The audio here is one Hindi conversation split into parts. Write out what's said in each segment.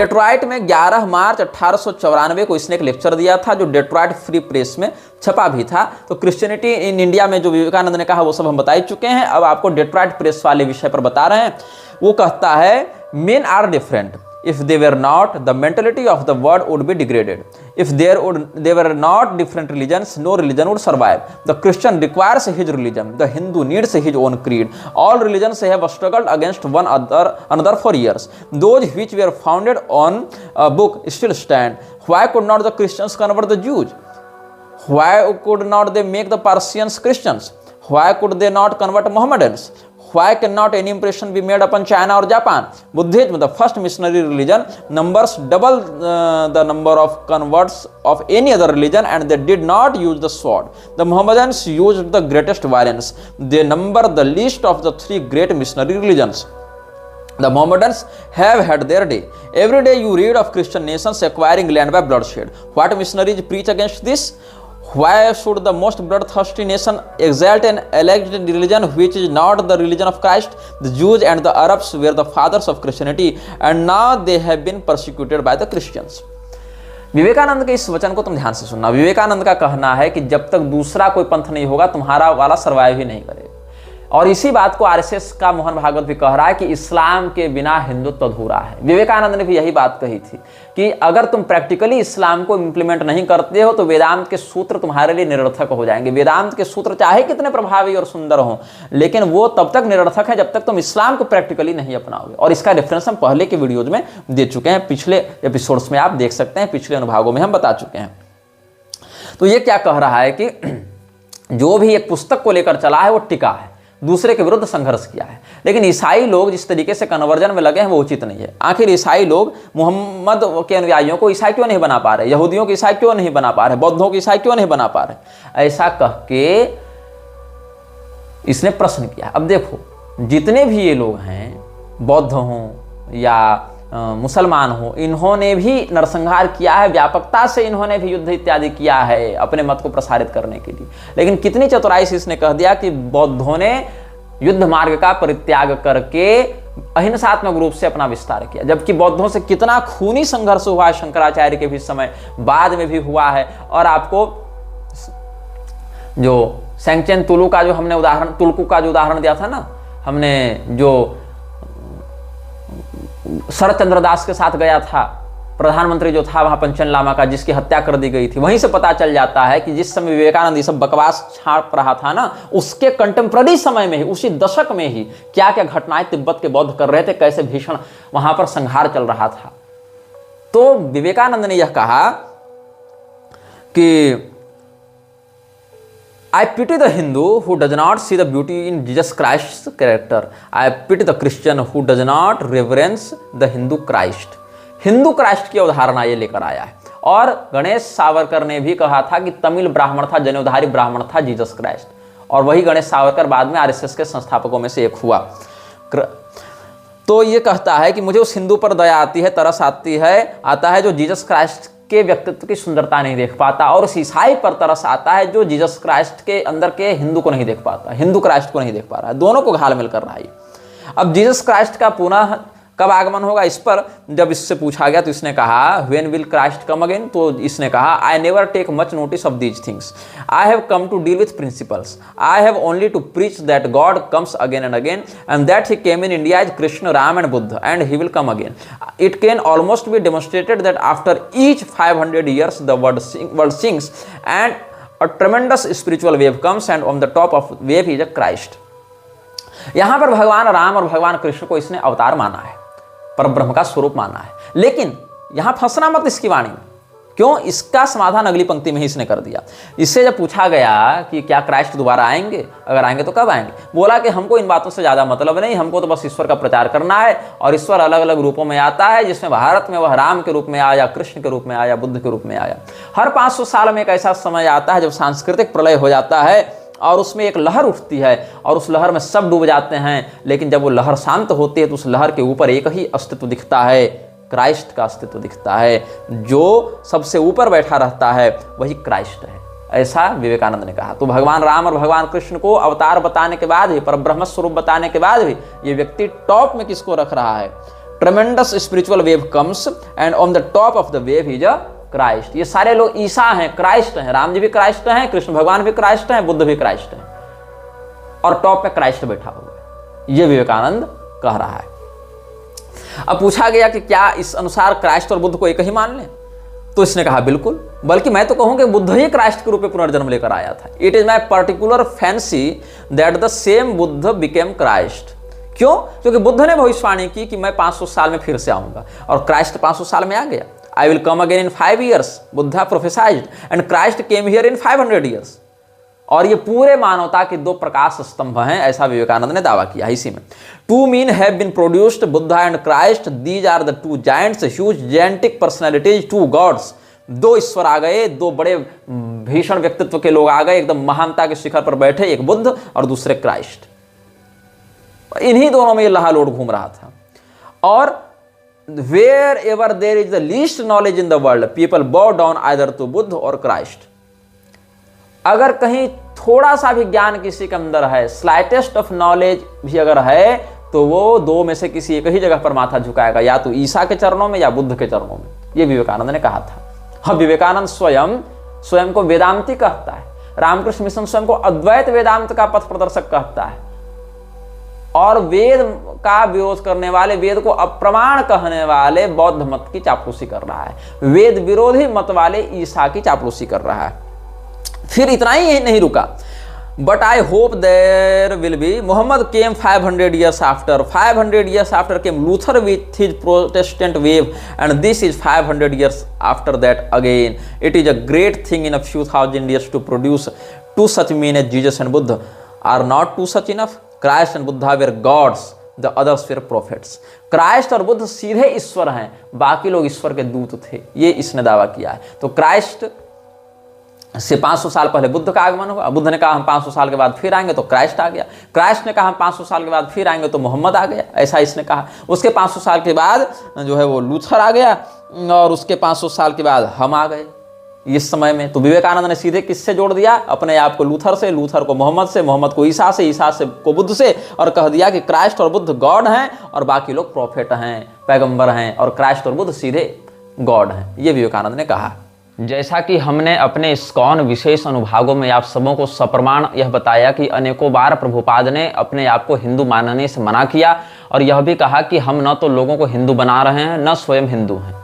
डेट्रॉइट में 11 मार्च 1894 को इसने एक लेक्चर दिया था, जो डेट्रॉइट फ्री प्रेस में छपा भी था। तो क्रिश्चियनिटी इन इंडिया में जो विवेकानंद ने कहा वो सब हम बता ही चुके हैं। अब आपको डेट्रॉइट प्रेस वाले विषय पर बता रहे हैं। वो कहता है men are different, if they were not, the mentality of the world would be degraded. If they were not different religions, no religion would survive. The Christian requires his religion, the Hindu needs his own creed. All religions have struggled against one another for years. Those which were founded on a book still stand. Why could not the Christians convert the Jews? Why could not they make the Persians Christians? Why could they not convert Mohammedans? Why cannot any impression be made upon China or Japan? Buddhism, the first missionary religion, numbers double the number of converts of any other religion, and they did not use the sword. The Mohammedans used the greatest violence. They number the least of the three great missionary religions. The Mohammedans have had their day. Every day you read of Christian nations acquiring land by bloodshed. What missionaries preach against this? Why should the most bloodthirsty nation exalt an alleged religion which is not the religion of Christ? The Jews and the Arabs were the fathers of Christianity, and now they have been persecuted by the Christians. Vivekananda के इस वचन को तुम ध्यान से सुनना। विवेकानंद का कहना है कि जब तक दूसरा कोई पंथ नहीं होगा, तुम्हारा वाला सर्वाइव ही नहीं करेगा। और इसी बात को आरएसएस का मोहन भागवत भी कह रहा है कि इस्लाम के बिना हिंदुत्व अधूरा है। विवेकानंद ने भी यही बात कही थी कि अगर तुम प्रैक्टिकली इस्लाम को इंप्लीमेंट नहीं करते हो तो वेदांत के सूत्र तुम्हारे लिए निरर्थक हो जाएंगे। वेदांत के सूत्र चाहे कितने प्रभावी और सुंदर हों, लेकिन वो तब तक निरर्थक है जब तक तुम इस्लाम को प्रैक्टिकली नहीं अपनाओगे। और इसका रेफरेंस हम पहले के वीडियोज में दे चुके हैं, पिछले एपिसोड्स में आप देख सकते हैं, पिछले अनुभागों में हम बता चुके हैं। तो ये क्या कह रहा है कि जो भी एक पुस्तक को लेकर चला है वो टिका है, दूसरे के विरुद्ध संघर्ष किया है। लेकिन ईसाई लोग जिस तरीके से कन्वर्जन में लगे हैं वो उचित नहीं है। आखिर ईसाई लोग मोहम्मद के अनुयायियों को ईसाई क्यों नहीं बना पा रहे, यहूदियों को ईसाई क्यों नहीं बना पा रहे, बौद्धों को ईसाई क्यों नहीं बना पा रहे, ऐसा कह के इसने प्रश्न किया। अब देखो, जितने भी ये लोग हैं, बौद्ध हों या मुसलमान हो, इन्होंने भी नरसंहार किया है, व्यापकता से इन्होंने भी युद्ध इत्यादि किया है अपने मत को प्रसारित करने के लिए। लेकिन कितनी चतुराई से इसने कह दिया कि बौद्धों ने युद्ध मार्ग का परित्याग करके अहिंसात्मक रूप से अपना विस्तार किया, जबकि बौद्धों से कितना खूनी संघर्ष हुआ है शंकराचार्य के भी समय, बाद में भी हुआ है। और आपको जो सेंगचेन तुलु का जो हमने उदाहरण, तुलकू का जो उदाहरण दिया था ना हमने, जो शरद चंद्र दास के साथ गया था, प्रधानमंत्री जो था वहां पंचन लामा का, जिसकी हत्या कर दी गई थी, वहीं से पता चल जाता है कि जिस समय विवेकानंद ये सब बकवास छाप रहा था ना, उसके कंटेम्प्रेरी समय में ही, उसी दशक में ही क्या क्या घटनाएं तिब्बत के बौद्ध कर रहे थे, कैसे भीषण वहां पर संहार चल रहा था। तो विवेकानंद ने यह कहा कि I pity the Hindu who does not see the beauty in Jesus Christ's character. I pity the Christian who does not reverence the Hindu Christ. Hindu Christ की अवधारणा ये लेकर आया है। और गणेश सावरकर ने भी कहा था कि तमिल ब्राह्मण था, जनेऊधारी ब्राह्मण था जीसस क्राइस्ट। और वही गणेश सावरकर बाद में आरएसएस के संस्थापकों में से एक हुआ। तो ये कहता है कि मुझे उस हिंदू पर दया आती है, तरस आता है जो जीसस क्राइस्ट के व्यक्तित्व की सुंदरता नहीं देख पाता, और उस ईसाई पर तरस आता है जो जीसस क्राइस्ट के अंदर के हिंदू को नहीं देख पाता, हिंदू क्राइस्ट को नहीं देख पा रहा है। दोनों को घालमेल कर रहा है। अब जीसस क्राइस्ट का पुनः कब आगमन होगा, इस पर जब इससे पूछा गया तो इसने कहा when will Christ come again, तो इसने कहा I never take much notice of these things, I have come to deal with principles, I have only to preach that God comes again and again and that he came in India as Krishna, Ram and Buddha and he will come again. It can almost be demonstrated that after each 500 years the world sinks and a tremendous spiritual wave comes and on the top of wave is a Christ. यहां पर भगवान राम और भगवान कृष्ण को इसने अवतार माना है, परब्रह्म का स्वरूप माना है, लेकिन यहां फंसना मत इसकी वाणी में। क्यों? इसका समाधान अगली पंक्ति में ही इसने कर दिया। इससे जब पूछा गया कि क्या क्राइस्ट दोबारा आएंगे, अगर आएंगे तो कब आएंगे, बोला कि हमको इन बातों से ज़्यादा मतलब नहीं, हमको तो बस ईश्वर का प्रचार करना है, और ईश्वर अलग अलग रूपों में आता है, जिसमें भारत में वह राम के रूप में आया, कृष्ण के रूप में आया, बुद्ध के रूप में आया। हर 500 साल में एक ऐसा समय आता है जब सांस्कृतिक प्रलय हो जाता है और उसमें एक लहर उठती है और उस लहर में सब डूब जाते हैं, लेकिन जब वो लहर शांत होती है तो उस लहर के ऊपर एक ही अस्तित्व दिखता है, क्राइस्ट का अस्तित्व दिखता है। जो सबसे ऊपर बैठा रहता है वही क्राइस्ट है, ऐसा विवेकानंद ने कहा। तो भगवान राम और भगवान कृष्ण को अवतार बताने के बाद भी, परब्रह्म स्वरूप बताने के बाद भी, ये व्यक्ति टॉप में किसको रख रहा है? ट्रेमेंडस spiritual wave comes and on the top of the wave is a Christ. ये सारे लोग ईसा हैं, क्राइस्ट हैं, राम जी भी क्राइस्ट हैं, कृष्ण भगवान भी क्राइस्ट हैं, बुद्ध भी क्राइस्ट हैं, और टॉप पे क्राइस्ट बैठा हुआ है। ये विवेकानंद कह रहा है। अब पूछा गया कि क्या इस अनुसार क्राइस्ट और बुद्ध को एक ही मान लें, तो इसने कहा बिल्कुल, बल्कि मैं तो कहूं कि बुद्ध ही क्राइस्ट के रूप में पुनर्जन्म लेकर आया था। It is my particular fancy that the same Buddha became Christ. क्यों? क्योंकि बुद्ध ने भविष्यवाणी की कि मैं 500 साल में फिर से आऊंगा, और क्राइस्ट 500 साल में आ गया। I will come again in 5 years, Buddha prophesied, and Christ came here in 500 years। और ये पूरे मानवता के 2 प्रकाश स्तंभ हैं, ऐसा विवेकानंद ने दावा किया है। इसी में 2 men have been produced, Buddha and Christ, these are the 2 giants, huge gigantic personalities, 2 gods। 2 ईश्वर आ गए, 2 बड़े भीषण व्यक्तित्व के लोग आ गए, एकदम महानता के शिखर पर बैठे, एक बुद्ध और दूसरे क्राइस्ट। इन्हीं दोनों में ये लहालोड घूम रहा था। और wherever there is the least knowledge in the world, people bow down either to Buddha or Christ। अगर कहीं थोड़ा सा भी ज्ञान किसी के अंदर है, स्लाइटेस्ट ऑफ नॉलेज भी अगर है, तो वो 2 में से किसी एक ही जगह पर माथा झुकाएगा, या तो ईसा के चरणों में या बुद्ध के चरणों में। ये विवेकानंद ने कहा था। हाँ, विवेकानंद स्वयं को वेदांती कहता है। रामकृष्ण मिशन स्वयं को अद्वैत वेदांत का पथ प्रदर्शक कहता है, और वेद का विरोध करने वाले, वेद को अप्रमाण कहने वाले बौद्ध मत की चापलूसी कर रहा है, वेद विरोधी मत वाले ईसा की चापलूसी कर रहा है। फिर इतना ही नहीं रुका, but I hope there will be, Muhammad came 500 years after, 500 years after came Luther with his Protestant wave, and this is 500 years after that again। It is a great thing in a few thousand years to produce 2 such men as Jesus and Buddha। Are not 2 such enough? Christ and Buddha were gods, the others were prophets। Christ और बुद्ध सीधे ईश्वर हैं, बाकी लोग ईश्वर के दूत थे, ये इसने दावा किया है। तो क्राइस्ट से 500 साल पहले बुद्ध का आगमन हुआ, बुद्ध ने कहा हम 500 साल के बाद फिर आएंगे, तो क्राइस्ट आ गया। क्राइस्ट ने कहा हम 500 साल के बाद फिर आएंगे, तो मोहम्मद आ गया, ऐसा इसने कहा। उसके 500 साल के बाद जो है वो लूथर आ गया, और उसके 500 साल के बाद हम आ गए इस समय में। तो विवेकानंद ने सीधे किससे जोड़ दिया? अपने आप को लूथर से, लूथर को मोहम्मद से, मोहम्मद को ईसा से, ईसा से को बुद्ध से, और कह दिया कि क्राइस्ट और बुद्ध गॉड हैं और बाकी लोग प्रॉफिट हैं, पैगंबर हैं, और क्राइस्ट और बुद्ध सीधे गॉड हैं। ये विवेकानंद ने कहा। जैसा कि हमने अपने इस्कॉन विशेष अनुभागों में आप सबों को सप्रमाण यह बताया कि अनेकों बार प्रभुपाद ने अपने आप को हिंदू मानने से मना किया, और यह भी कहा कि हम न तो लोगों को हिंदू बना रहे हैं, न स्वयं हिंदू हैं।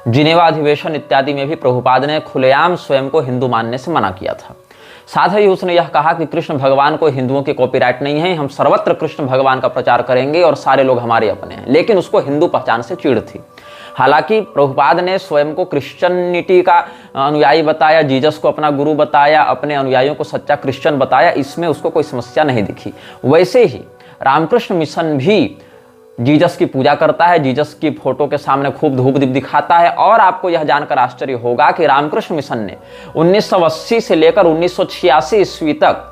जिनेवा अधिवेशन इत्यादि में भी प्रभुपाद ने खुलेआम स्वयं को हिंदू मानने से मना किया था। साथ ही उसने यह कहा कि कृष्ण भगवान को हिंदुओं की कॉपीराइट नहीं है, हम सर्वत्र कृष्ण भगवान का प्रचार करेंगे और सारे लोग हमारे अपने हैं। लेकिन उसको हिंदू पहचान से चिढ़ थी। हालांकि प्रभुपाद ने स्वयं को क्रिश्चियनिटी का अनुयायी बताया, जीसस को अपना गुरु बताया, अपने अनुयायियों को सच्चा क्रिश्चियन बताया, इसमें उसको कोई समस्या नहीं दिखी। वैसे ही रामकृष्ण मिशन भी जीसस की पूजा करता है, जीसस की फोटो के सामने खूब धूप दीप दिखाता है। और आपको यह जानकर आश्चर्य होगा कि रामकृष्ण मिशन ने 1980 से लेकर 1986 ईस्वी तक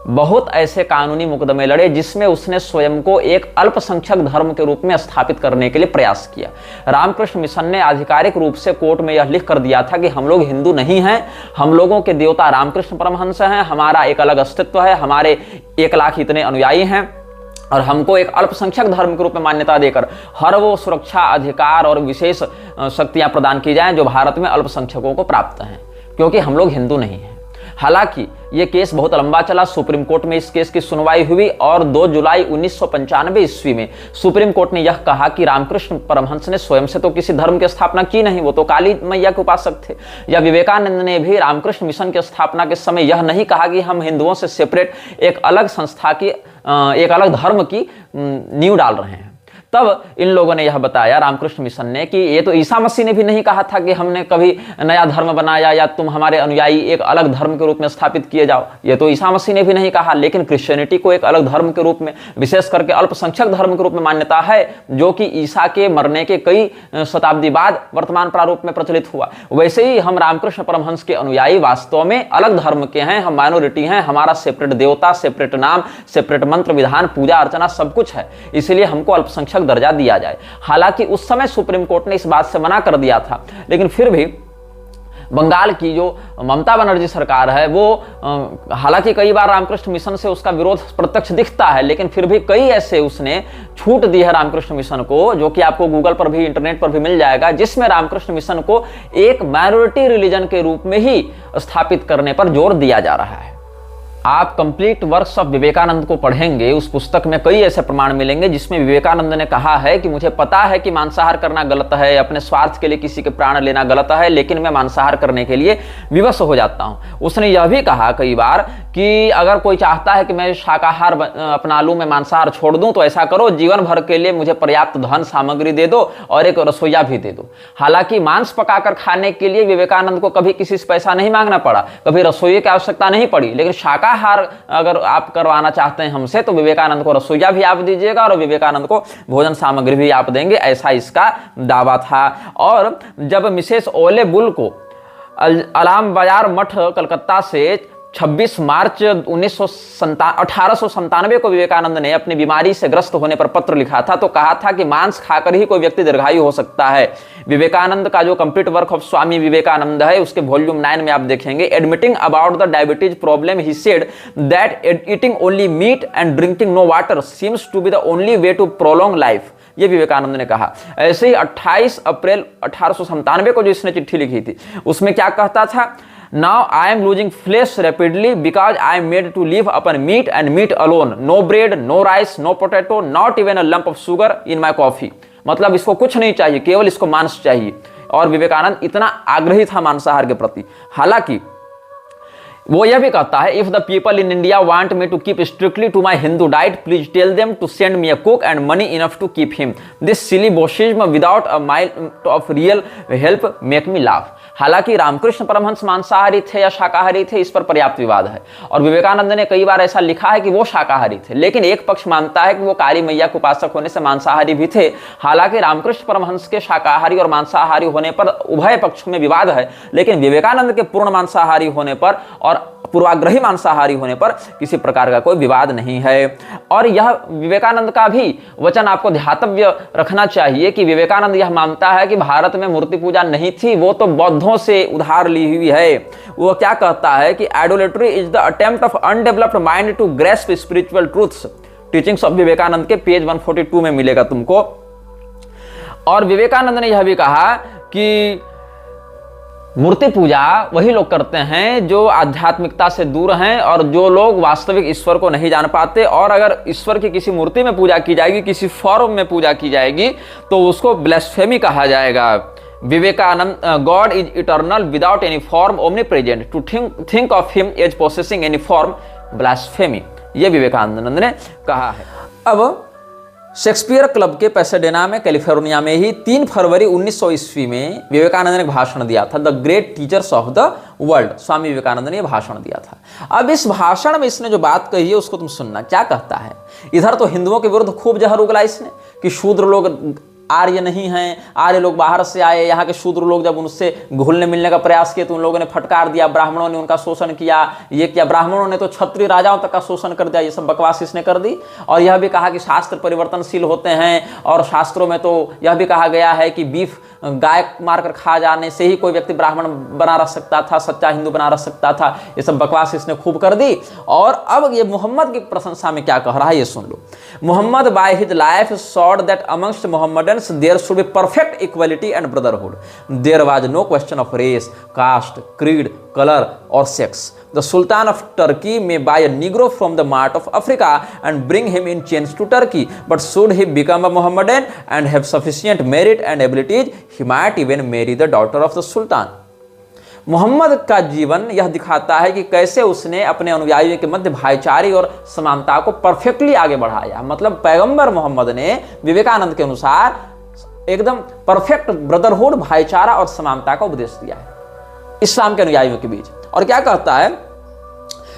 बहुत ऐसे कानूनी मुकदमे लड़े जिसमें उसने स्वयं को एक अल्पसंख्यक धर्म के रूप में स्थापित करने के लिए प्रयास किया। रामकृष्ण मिशन ने आधिकारिक रूप से कोर्ट में यह लिख कर दिया था कि हम लोग हिंदू नहीं हैं, हम लोगों के देवता रामकृष्ण परमहंस हैं, हमारा एक अलग अस्तित्व है, हमारे 1 लाख इतने अनुयायी हैं, और हमको एक अल्पसंख्यक धर्म के रूप में मान्यता देकर हर वो सुरक्षा, अधिकार और विशेष शक्तियां प्रदान की जाएं जो भारत में अल्पसंख्यकों को प्राप्त हैं, क्योंकि हम लोग हिंदू नहीं हैं। हालांकि ये केस बहुत लंबा चला, सुप्रीम कोर्ट में इस केस की सुनवाई हुई, और 2 जुलाई 1995 ईस्वी में सुप्रीम कोर्ट ने यह कहा कि रामकृष्ण परमहंस ने स्वयं से तो किसी धर्म की स्थापना की नहीं, वो तो काली मैया के उपासक थे। या विवेकानंद ने भी रामकृष्ण मिशन की स्थापना के समय यह नहीं कहा कि हम हिंदुओं से सेपरेट एक अलग संस्था की, एक अलग धर्म की नींव डाल रहे हैं। तब इन लोगों ने यह बताया, रामकृष्ण मिशन ने, कि ये तो ईसा मसीह ने भी नहीं कहा था कि हमने कभी नया धर्म बनाया या तुम हमारे अनुयायी एक अलग धर्म के रूप में स्थापित किए जाओ, ये तो ईसा मसीह ने भी नहीं कहा। लेकिन क्रिश्चियनिटी को एक अलग धर्म के रूप में, विशेष करके अल्पसंख्यक धर्म के रूप में मान्यता है, जो कि ईसा के मरने के कई शताब्दी बाद वर्तमान प्रारूप में प्रचलित हुआ। वैसे ही हम रामकृष्ण परमहंस के अनुयायी वास्तव में अलग धर्म के हैं, हम माइनॉरिटी हैं, हमारा सेपरेट देवता, सेपरेट नाम, सेपरेट मंत्र विधान, पूजा अर्चना सब कुछ है, इसलिए हमको अल्पसंख्यक दर्जा दिया जाए। हालांकि उस समय सुप्रीम कोर्ट ने इस बात से मना कर दिया था, लेकिन फिर भी बंगाल की जो ममता बनर्जी सरकार है वो हालांकि कई बार रामकृष्ण मिशन से उसका विरोध प्रत्यक्ष दिखता है, लेकिन फिर भी कई ऐसे उसने छूट दी है रामकृष्ण मिशन को, जो कि आपको गूगल पर भी इंटरनेट पर भी मिल जाएगा, जिसमें रामकृष्ण मिशन को एक माइनॉरिटी रिलीजन के रूप में ही स्थापित करने पर जोर दिया जा रहा है। आप कंप्लीट वर्क्स ऑफ विवेकानंद को पढ़ेंगे, उस पुस्तक में कई ऐसे प्रमाण मिलेंगे जिसमें विवेकानंद ने कहा है कि मुझे पता है कि मांसाहार करना गलत है, अपने स्वार्थ के लिए किसी के प्राण लेना गलत है, लेकिन मैं मांसाहार करने के लिए विवश हो जाता हूं। उसने यह भी कहा कई बार कि अगर कोई चाहता है कि मैं शाकाहार अपना लूं, मैं मांसाहार छोड़ दूं, तो ऐसा करो, जीवन भर के लिए मुझे पर्याप्त धन सामग्री दे दो और एक रसोईया भी दे दो। हालांकि मांस पकाकर खाने के लिए विवेकानंद को कभी किसी से पैसा नहीं मांगना पड़ा, कभी रसोई की आवश्यकता नहीं पड़ी, लेकिन शाकाहार अगर आप करवाना चाहते हैं हमसे तो विवेकानंद को रसोईया भी आप दीजिएगा और विवेकानंद को भोजन सामग्री भी आप देंगे, ऐसा इसका दावा था। और जब मिसेस ओले बुल को अलाम बाजार मठ कलकत्ता से 26 मार्च 1897 को विवेकानंद ने अपनी बीमारी से ग्रस्त होने पर पत्र लिखा था, तो कहा था कि मांस खाकर ही कोई व्यक्ति दीर्घायु हो सकता है। विवेकानंद का जो complete work of Swami Vivekananda है, उसके वॉल्यूम 9 में आप देखेंगे, admitting about the diabetes problem he said that eating only meat and drinking no water seems to be the only way to prolong life. ये विवेकानंद ने कहा। ऐसे ही 28 अप्रैल 1897 को जो इसने चिट्ठी लिखी थी, उसमें क्या कहता था, Now I am losing flesh rapidly because I am made to live upon meat and meat alone. No bread, no rice, no potato, not even a lump of sugar in my coffee. मतलब इसको कुछ नहीं चाहिए, केवल इसको मांस चाहिए। और विवेकानंद इतना आग्रही था मांसाहार के प्रति। हालांकि वो यह भी कहता है, if the people in India want me to keep strictly to my Hindu diet, please tell them to send me a cook and money enough to keep him. This silly boshism without a mild of real help make me laugh. हालांकि रामकृष्ण परमहंस मांसाहारी थे या शाकाहारी थे, इस पर पर्याप्त विवाद है, और विवेकानंद ने कई बार ऐसा लिखा है कि वो शाकाहारी थे, लेकिन एक पक्ष मानता है कि वो काली मैया के उपासक होने से मांसाहारी भी थे। हालांकि रामकृष्ण परमहंस के शाकाहारी और मांसाहारी होने पर उभय पक्षों में विवाद है, लेकिन विवेकानंद के पूर्ण मांसाहारी होने पर और पूर्वाग्रही मांसाहारी होने पर किसी प्रकार का कोई विवाद नहीं है। और यह विवेकानंद का भी वचन आपको ध्यातव्य रखना चाहिए कि विवेकानंद यह मानता है कि भारत में मूर्ति पूजा नहीं थी, वो तो बौद्धों से उधार ली हुई है। वो क्या कहता है कि idolatry is the attempt of undeveloped mind to grasp spiritual truths. Teachings of Vivekananda के पेज 142 में मिलेगा तुमको। और विवेकानंद ने यह भी कहा कि मूर्ति पूजा वही लोग करते हैं जो आध्यात्मिकता से दूर हैं और जो लोग वास्तविक ईश्वर को नहीं जान पाते, और अगर ईश्वर की किसी मूर्ति में पूजा की जाएगी, किसी फॉर्म में पूजा की जाएगी, तो उसको ब्लास्फेमी कहा जाएगा। Vivekananda, God is eternal without any form omnipresent, to think of him as possessing any form blasphemy. ये विवेकानंद ने कहा है। अब शेक्सपियर क्लब के पैसाडेना में कैलिफोर्निया में ही 3 फरवरी 1900 ईस्वी में विवेकानंद ने भाषण दिया था, the great teachers of the world. Swami Vivekananda ने भाषण दिया था। अब इस भाषण में इसने जो बात कही है उसको तुम सुनना। क्या कहता है, इधर तो हिंदुओं के विरुद्ध खूब जहर उगला इसने कि शूद्र लोग आर्य नहीं हैं, आर्य लोग बाहर से आए, यहाँ के शूद्र लोग जब उनसे घुलने मिलने का प्रयास किया तो उन लोगों ने फटकार दिया, ब्राह्मणों ने उनका शोषण किया, ये किया, ब्राह्मणों ने तो क्षत्रिय राजाओं तक का शोषण कर दिया। ये सब बकवास इसने कर दी। और यह भी कहा कि शास्त्र परिवर्तनशील होते हैं, और शास्त्रों में तो यह भी कहा गया है कि बीफ गाय मारकर खा जाने से ही कोई व्यक्ति ब्राह्मण बना रह सकता था, सच्चा हिंदू बना रह सकता था। ये सब बकवास इसने खूब कर दी। और अब ये मोहम्मद की प्रशंसा में क्या कह रहा है ये सुन लो। Mohammed by his life showed that amongst Mohammedans there should be perfect equality and brotherhood. There was no question of race, caste, creed, color or sex. The Sultan of Turkey may buy a Negro from the mart of Africa and bring him in chains to Turkey, but should he become a Mohammedan and have sufficient merit and abilities, he might even marry the daughter of the Sultan. Muhammad का जीवन यह दिखाता है कि कैसे उसने अपने अनुयायियों के मध्य भाईचारे और समानता को परफेक्टली आगे बढ़ाया। मतलब पैगंबर मोहम्मद ने विवेकानंद के अनुसार एकदम परफेक्ट ब्रदरहुड, भाईचारा और समानता का उपदेश दिया है इस्लाम के अनुयायियों के बीच। और क्या कहता है,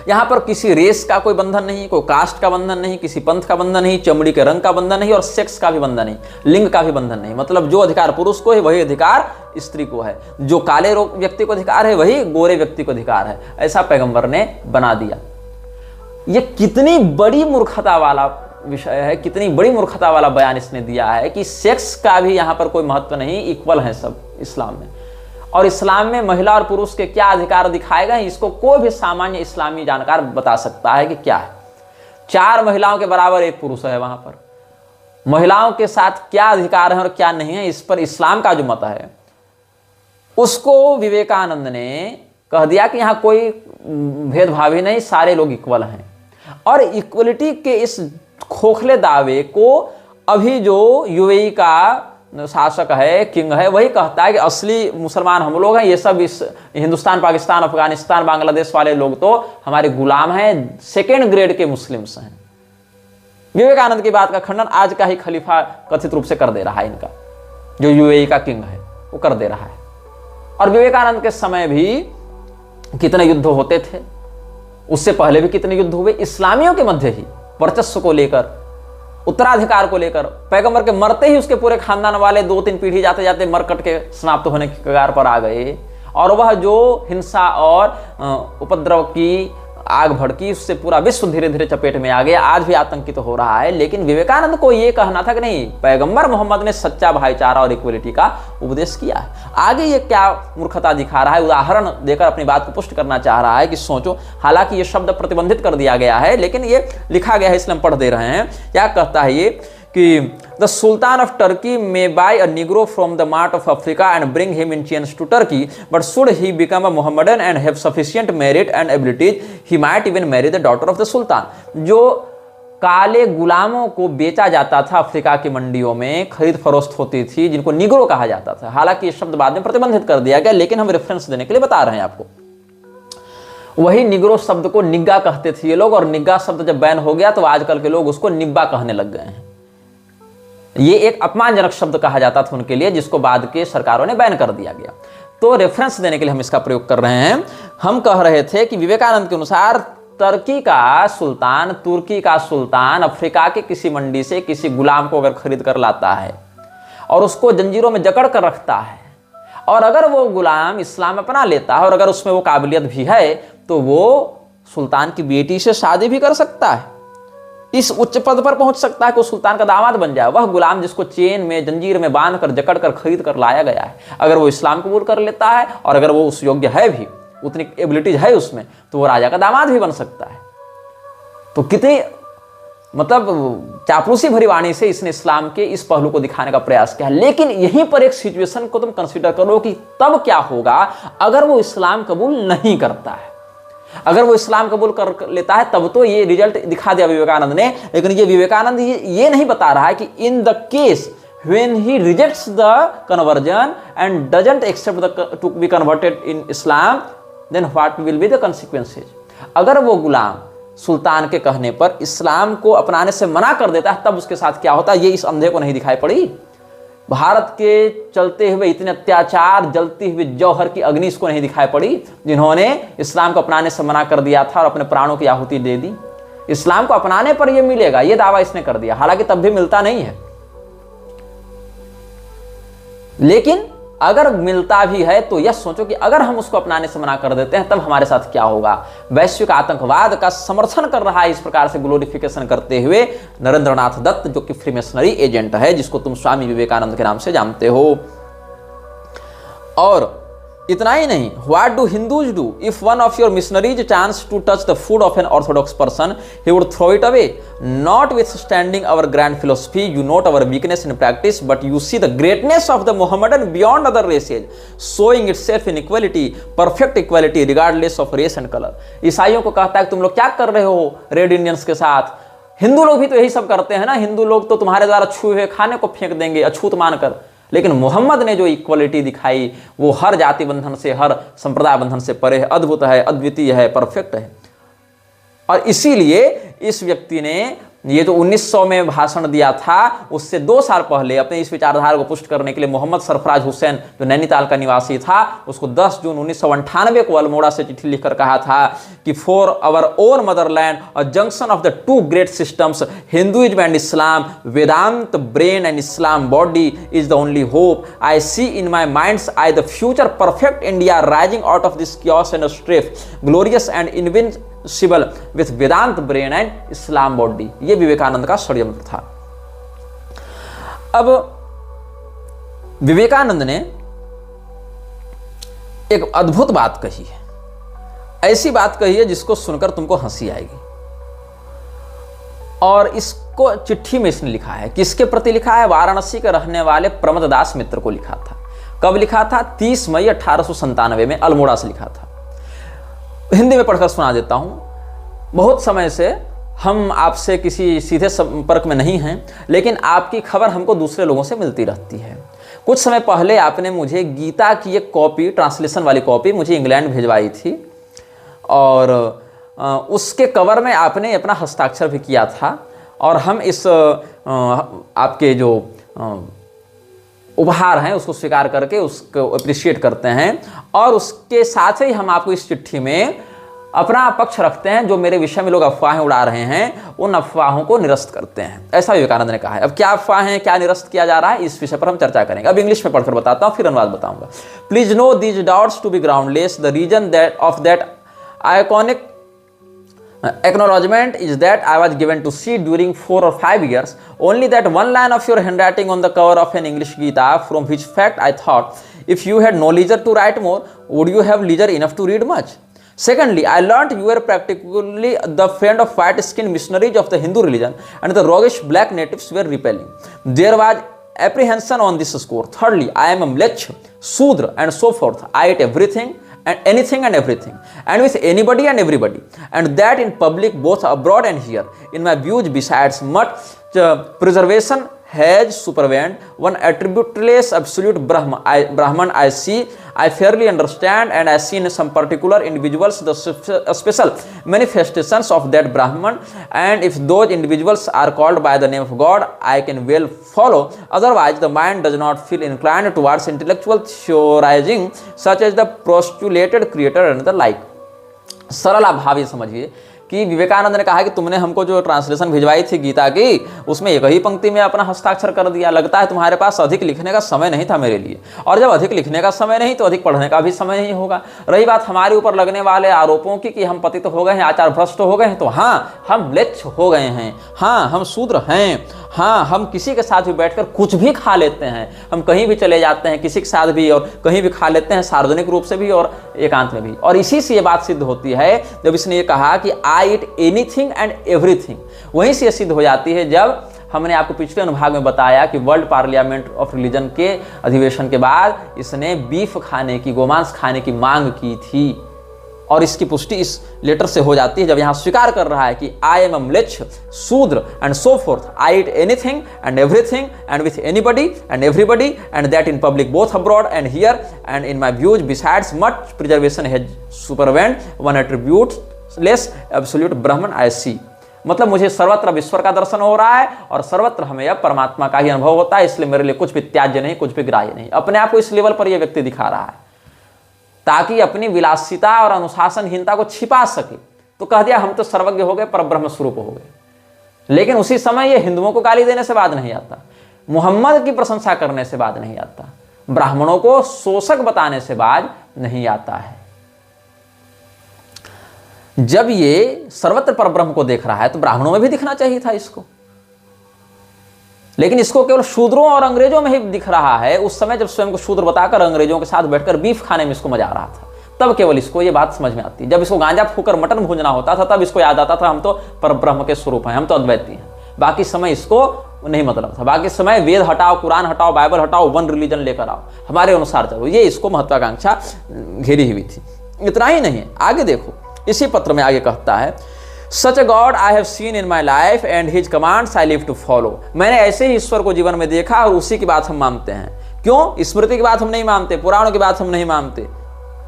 यहां पर किसी रेस का कोई बंधन नहीं, कोई कास्ट का बंधन नहीं, किसी पंथ का बंधन नहीं, चमड़ी के रंग का बंधन नहीं, और सेक्स का भी बंधन नहीं, लिंग का भी बंधन नहीं। मतलब जो अधिकार पुरुष को है वही अधिकार स्त्री को है, जो काले व्यक्ति को अधिकार है वही गोरे व्यक्ति को अधिकार है। ऐसा पैगंबर ने बना दिया। ये कितनी बड़ी मूर्खता वाला विषय है, कितनी बड़ी मूर्खता वाला बयान इसने दिया है कि सेक्स का भी यहां पर कोई महत्व नहीं, इक्वल है सब इस्लाम में। और इस्लाम में महिला और पुरुष के क्या अधिकार दिखाए गए, इसको कोई भी सामान्य इस्लामी जानकार बता सकता है कि क्या है। 4 महिलाओं के बराबर 1 पुरुष है, वहां पर महिलाओं के साथ क्या अधिकार है और क्या नहीं है, इस पर इस्लाम का जो मत है उसको विवेकानंद ने कह दिया कि यहां कोई भेदभाव ही नहीं, सारे लोग इक्वल हैं। और इक्वलिटी के इस खोखले दावे को अभी जो यूएई का शासक है, किंग है, वही कहता है कि असली मुसलमान हम लोग हैं, ये सब इस हिंदुस्तान, पाकिस्तान, अफगानिस्तान, बांग्लादेश वाले लोग तो हमारे गुलाम हैं, 2nd ग्रेड के मुस्लिम्स हैं। विवेकानंद की बात का खंडन आज का ही खलीफा कथित रूप से कर दे रहा है, इनका जो यूएई का किंग है वो कर दे रहा है। और विवेकानंद के समय भी कितने युद्ध होते थे, उससे पहले भी कितने युद्ध हुए इस्लामियों के मध्य ही, वर्चस्व को लेकर, उत्तराधिकार को लेकर। पैगंबर के मरते ही उसके पूरे खानदान वाले 2-3 पीढ़ी जाते जाते मर कट के समाप्त होने की कगार पर आ गए। और वह जो हिंसा और उपद्रव की आग भड़की, उससे पूरा विश्व धीरे धीरे चपेट में आ गया, आज भी आतंकित तो हो रहा है। लेकिन विवेकानंद को यह कहना था कि नहीं, पैगंबर मोहम्मद ने सच्चा भाईचारा और इक्वलिटी का उपदेश किया है। आगे ये क्या मूर्खता दिखा रहा है, उदाहरण देकर अपनी बात को पुष्ट करना चाह रहा है कि सोचो। हालांकि ये शब्द प्रतिबंधित कर दिया गया है, लेकिन ये लिखा गया है इसलिए हम पढ़ दे रहे हैं। क्या कहता है ये कि the sultan of Turkey may buy a negro from the mart of Africa and bring him in chains to Turkey, but should he become a Mohammedan and have sufficient merit and abilities, he might even marry the daughter of the sultan. जो काले गुलामों को बेचा जाता था अफ्रीका की मंडियों में, खरीद फरोख्त होती थी, जिनको निग्रो कहा जाता था। हालांकि ये शब्द बाद में प्रतिबंधित कर दिया गया, लेकिन हम रेफरेंस देने के लिए बता रहे हैं आपको। वही निग्रो शब्द को निग्गा कहते थे ये लोग, और निग्गा शब्द जब बैन हो गया तो आजकल के लोग उसको निब्बा कहने लग गए हैं। ये एक अपमानजनक शब्द कहा जाता था उनके लिए, जिसको बाद के सरकारों ने बैन कर दिया गया। तो रेफरेंस देने के लिए हम इसका प्रयोग कर रहे हैं। हम कह रहे थे कि विवेकानंद के अनुसार टर्की का सुल्तान, तुर्की का सुल्तान अफ्रीका के किसी मंडी से किसी गुलाम को अगर खरीद कर लाता है और उसको जंजीरों में जकड़ कर रखता है, और अगर वो गुलाम इस्लाम अपना लेता है और अगर उसमें वो काबिलियत भी है, तो वो सुल्तान की बेटी से शादी भी कर सकता है, इस उच्च पद पर पहुंच सकता है कि सुल्तान का दामाद बन जाए। वह गुलाम जिसको चेन में, जंजीर में बांध कर, जकड़ कर, खरीद कर लाया गया है, अगर वो इस्लाम कबूल कर लेता है और अगर वो उस योग्य है भी, उतनी एबिलिटीज है उसमें, तो वो राजा का दामाद भी बन सकता है। तो कितनी मतलब चापलूसी भरी वाणी से इसने इस्लाम के इस पहलू को दिखाने का प्रयास किया। लेकिन यहीं पर एक सिचुएशन को तुम कंसीडर करो कि तब क्या होगा अगर वो इस्लाम कबूल नहीं करता है। अगर वो इस्लाम कबूल कर लेता है तब तो ये रिजल्ट दिखा दिया विवेकानंद ने। लेकिन ये विवेकानंद ये नहीं बता रहा है कि in the case when he rejects the conversion and doesn't accept to be converted in Islam, then what will be the consequences? अगर वो गुलाम सुल्तान के कहने पर इस्लाम को अपनाने से मना कर देता है, तब उसके साथ क्या होता है, ये इस अंधे को नहीं दिखाई पड़ी। भारत के चलते हुए इतने अत्याचार, जलती हुई जौहर की अग्नि इसको नहीं दिखाई पड़ी, जिन्होंने इस्लाम को अपनाने से मना कर दिया था और अपने प्राणों की आहुति दे दी। इस्लाम को अपनाने पर यह मिलेगा, यह दावा इसने कर दिया, हालांकि तब भी मिलता नहीं है। लेकिन अगर मिलता भी है तो यह सोचो कि अगर हम उसको अपनाने से मना कर देते हैं तब हमारे साथ क्या होगा। वैश्विक आतंकवाद का समर्थन कर रहा है इस प्रकार से ग्लोरिफिकेशन करते हुए नरेंद्रनाथ दत्त, जो कि फ्रीमेसनरी एजेंट है, जिसको तुम स्वामी विवेकानंद के नाम से जानते हो। और इतना ही नहीं, what do Hindus do if one of your missionaries chance to touch the food of an orthodox person, he would throw it away, notwithstanding our grand philosophy, you note our weakness in practice, but you see the greatness of the Mohammedan beyond other races, showing itself in equality, perfect equality regardless of race and colour. ईसाइयों को कहता है कि तुम लोग क्या कर रहे हो रेड इंडियंस के साथ, हिंदू लोग भी तो यही सब करते हैं ना, हिंदू लोग तो तुम्हारे द्वारा छुए हुए खाने को फेंक देंगे अछूत मानकर। लेकिन मोहम्मद ने जो इक्वलिटी दिखाई वो हर जाति बंधन से, हर संप्रदाय बंधन से परे है, अद्भुत है, अद्वितीय है, परफेक्ट है। और इसीलिए इस व्यक्ति ने ये जो 1900 में भाषण दिया था, उससे 2 साल पहले अपने इस विचारधारा को पुष्ट करने के लिए मोहम्मद सरफराज हुसैन, जो नैनीताल का निवासी था, उसको 10 जून 1998 को अल्मोड़ा से चिट्ठी लिखकर कहा था कि for our own motherland a junction of the 2 great systems, Hinduism and Islam, Vedanta brain and Islam body is the only hope. I see in my mind's eye the future perfect India rising out of this chaos and strife, glorious and invincible with Vedanta brain and Islam body. ये विवेकानंद का षड्यंत्र था। अब विवेकानंद ने एक अद्भुत बात कही है, ऐसी बात कही है जिसको सुनकर तुमको हंसी आएगी। और इसको चिट्ठी में इसने लिखा है, किसके प्रति लिखा है? वाराणसी के रहने वाले प्रमददास मित्र को लिखा था। कब लिखा था? 30 मई 1897 में अल्मोड़ा से लिखा था। हिंदी में पढ़कर सुना देता हूं। बहुत समय से हम आपसे किसी सीधे संपर्क में नहीं हैं, लेकिन आपकी खबर हमको दूसरे लोगों से मिलती रहती है। कुछ समय पहले आपने मुझे गीता की एक कॉपी, ट्रांसलेशन वाली कॉपी मुझे इंग्लैंड भिजवाई थी, और उसके कवर में आपने अपना हस्ताक्षर भी किया था। और हम इस आपके जो उपहार हैं उसको स्वीकार करके उसको अप्रिशिएट करते हैं, और उसके साथ ही हम आपको इस चिट्ठी में अपना पक्ष रखते हैं। जो मेरे विषय में लोग अफवाहें उड़ा रहे हैं, उन अफवाहों को निरस्त करते हैं, ऐसा विवेकानंद ने कहा है। अब क्या अफवाहें, क्या निरस्त किया जा रहा है, इस विषय पर हम चर्चा करेंगे। अब इंग्लिश में पढ़कर बताता हूं, फिर अनुवाद बताऊंगा। Please know these doubts to be groundless. The reason that of that iconic acknowledgement is that I was given to see during 4 or 5 years only that one line of your handwriting on the cover of an English Gita, from which fact I thought if you had no leisure to write more, would you have leisure enough to read much? Secondly, I learnt you were practically the friend of white-skinned missionaries of the Hindu religion, and the roguish black natives were repelling. There was apprehension on this score. Thirdly, I am a Mlech, Sudra, and so forth. I ate everything and anything and everything, and with anybody and everybody, and that in public both abroad and here. In my views, besides much preservation has supervened one attributeless absolute Brahman I see, I fairly understand, and I see in some particular individuals the special manifestations of that Brahman, and if those individuals are called by the name of God, I can well follow. Otherwise, the mind does not feel inclined towards intellectual theorizing, such as the postulated creator and the like. सरल आप भाव ये समझिए कि विवेकानंद ने कहा कि तुमने हमको जो ट्रांसलेशन भिजवाई थी गीता की, उसमें एक ही पंक्ति में अपना हस्ताक्षर कर दिया। लगता है तुम्हारे पास अधिक लिखने का समय नहीं था मेरे लिए, और जब अधिक लिखने का समय नहीं तो अधिक पढ़ने का भी समय नहीं होगा। रही बात हमारे ऊपर लगने वाले आरोपों की कि हम पतित हो गए हैं, आचार भ्रष्ट हो गए हैं, तो हाँ, हम म्लेच्छ हो गए हैं, हाँ, हम शूद्र हैं, हाँ, हम किसी के साथ भी बैठकर कुछ भी खा लेते हैं, हम कहीं भी चले जाते हैं किसी के साथ भी, और कहीं भी खा लेते हैं, सार्वजनिक रूप से भी और एकांत में भी। और इसी से ये बात सिद्ध होती है जब इसने ये कहा कि आई ईट एनीथिंग एंड एवरीथिंग। वहीं से ये सिद्ध हो जाती है जब हमने आपको पिछले अनुभाग में बताया कि वर्ल्ड पार्लियामेंट ऑफ रिलीजन के अधिवेशन के बाद इसने बीफ खाने की, गोमांस खाने की मांग की थी। और इसकी पुष्टि इस लेटर से हो जाती है जब यहाँ स्वीकार कर रहा है कि आई एम अ म्लेच्छ, शूद्र and so forth, I eat anything and everything and with anybody and everybody, and that in public both abroad and here, and in my views besides much preservation has supervened one attribute less absolute Brahman I see. मतलब मुझे सर्वत्र ईश्वर का दर्शन हो रहा है और सर्वत्र हमें अब परमात्मा का ही अनुभव होता है, इसलिए मेरे लिए कुछ भी त्याज्य नहीं, कुछ भी ग्राह्य नहीं। अपने आप को इस लेवल पर यह व्यक्ति दिखा रहा है ताकि अपनी विलासिता और अनुशासनहीनता को छिपा सके। तो कह दिया हम तो सर्वज्ञ हो गए, परब्रह्म स्वरूप हो गए। लेकिन उसी समय ये हिंदुओं को गाली देने से बात नहीं आता, मोहम्मद की प्रशंसा करने से बात नहीं आता, ब्राह्मणों को शोषक बताने से बात नहीं आता है। जब ये सर्वत्र परब्रह्म को देख रहा है तो ब्राह्मणों में भी दिखना चाहिए था इसको, लेकिन इसको केवल शूद्रों और अंग्रेजों में ही दिख रहा है। उस समय जब स्वयं को शूद्र बताकर अंग्रेजों के साथ बैठकर बीफ खाने में इसको मजा आ रहा था, तब केवल इसको ये बात समझ में आती। जब इसको गांजा फूकर मटन भूंजना होता था तब इसको याद आता था हम तो परब्रह्म के स्वरूप हैं, हम तो अद्वैती हैं। बाकी समय इसको नहीं मतलब था, बाकी समय वेद हटाओ, कुरान हटाओ, बाइबल हटाओ, वन रिलीजन लेकर आओ, हमारे अनुसार चलो, ये इसको महत्वाकांक्षा घेरी हुई थी। इतना ही नहीं, आगे देखो, इसी पत्र में आगे कहता है, Such a God I have seen in my life and His commands I live to follow। मैंने ऐसे ही ईश्वर को जीवन में देखा और उसी की बात हम मानते हैं। क्यों? स्मृति की बात हम नहीं मानते, पुराणों की बात हम नहीं मानते।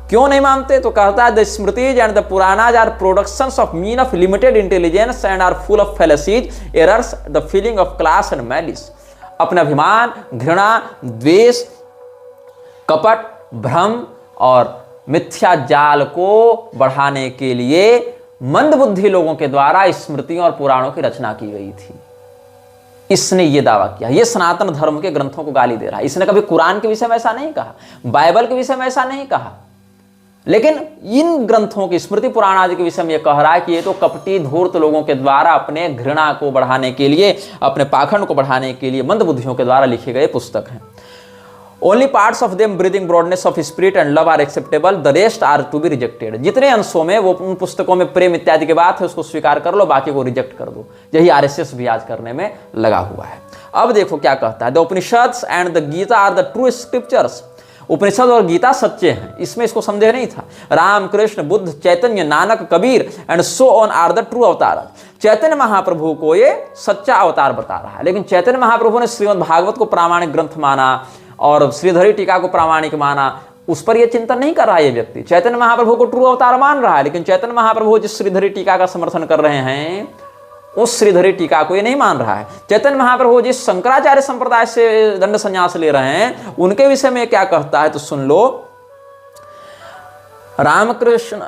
क्यों नहीं मानते? तो कहता है, the Smritis and the Puranas are productions of mean of limited intelligence and are full of fallacies, errors, the feeling of class and malice. अपने अभिमान, घृणा, द्वेष, कपट, भ्रम और मिथ्या जाल को बढ़ाने के लिए मंदबुद्धि लोगों के द्वारा स्मृतियों और पुराणों की रचना की गई थी। इसने यह दावा किया, यह सनातन धर्म के ग्रंथों को गाली दे रहा है। इसने कभी कुरान के विषय में ऐसा नहीं कहा, बाइबल के विषय में ऐसा नहीं कहा, लेकिन इन ग्रंथों की, स्मृति पुराण आदि के विषय में यह कह रहा है कि ये तो कपटी धूर्त लोगों के द्वारा अपने घृणा को बढ़ाने के लिए, अपने पाखंड को बढ़ाने के लिए मंदबुद्धियों के द्वारा लिखे गए पुस्तक हैं। Only parts of them breathing broadness of spirit and love are acceptable, the rest are to be rejected. जितने अंशों में वो उन पुस्तकों में प्रेम इत्यादि की बात है उसको स्वीकार कर लो, बाकी को रिजेक्ट कर दो। यही आरएसएस भी आज करने में लगा हुआ है। अब देखो क्या कहता है, the Upanishads and the Gita are the true scriptures. Upanishad और गीता सच्चे हैं, इसमें इसको संदेह नहीं था। Ram Krishna Buddha Chaitanya Nanak Kabir and so on are the true avatar. Chaitanya महाप्रभु को ये सच्चा अवतार बता रहा है, लेकिन चैतन्य महाप्रभु ने श्रीमद् भागवत को प्रामाणिक ग्रंथ माना और श्रीधरी टीका को प्रामाणिक माना, उस पर यह चिंतन नहीं कर रहा है ये व्यक्ति। चैतन्य महाप्रभु को ट्रू अवतार मान रहा है, लेकिन चैतन्य महाप्रभु जिस श्रीधरी टीका का समर्थन कर रहे हैं उस श्रीधरी टीका को ये नहीं मान रहा है। चैतन्य महाप्रभु जिस शंकराचार्य संप्रदाय से दंड संन्यास ले रहे हैं उनके विषय में क्या कहता है तो सुन लो। रामकृष्ण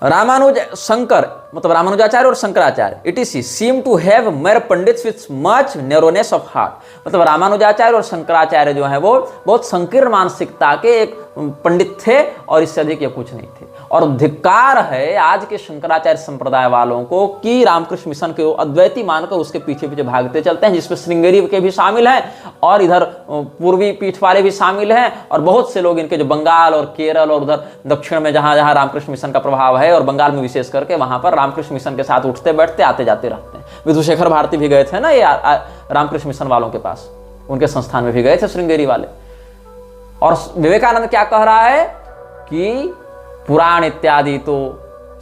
रामानुज शंकर मतलब रामानुजाचार्य और Shankaracharya ETC seem to have mere pundits with much narrowness of heart. मतलब रामानुजाचार्य और शंकराचार्य जो है वो बहुत संकीर्ण मानसिकता के एक पंडित थे और इससे अधिक ये कुछ नहीं थे। और धिक्कार है आज के शंकराचार्य संप्रदाय वालों को कि रामकृष्ण मिशन के अद्वैती मानकर उसके पीछे पीछे भागते चलते हैं, जिसमें श्रृंगेरी के भी शामिल हैं और इधर पूर्वी पीठ वाले भी शामिल हैं और बहुत से लोग इनके जो बंगाल और केरल और उधर दक्षिण में जहां जहां रामकृष्ण मिशन का प्रभाव है और बंगाल में विशेष करके वहां पर रामकृष्ण मिशन के साथ उठते बैठते आते जाते रहते हैं। विधुशेखर भारती भी गए थे ना ये रामकृष्ण मिशन वालों के पास, उनके संस्थान में भी गए थे श्रृंगेरी वाले। और विवेकानंद क्या कह रहा है कि पुराण इत्यादि तो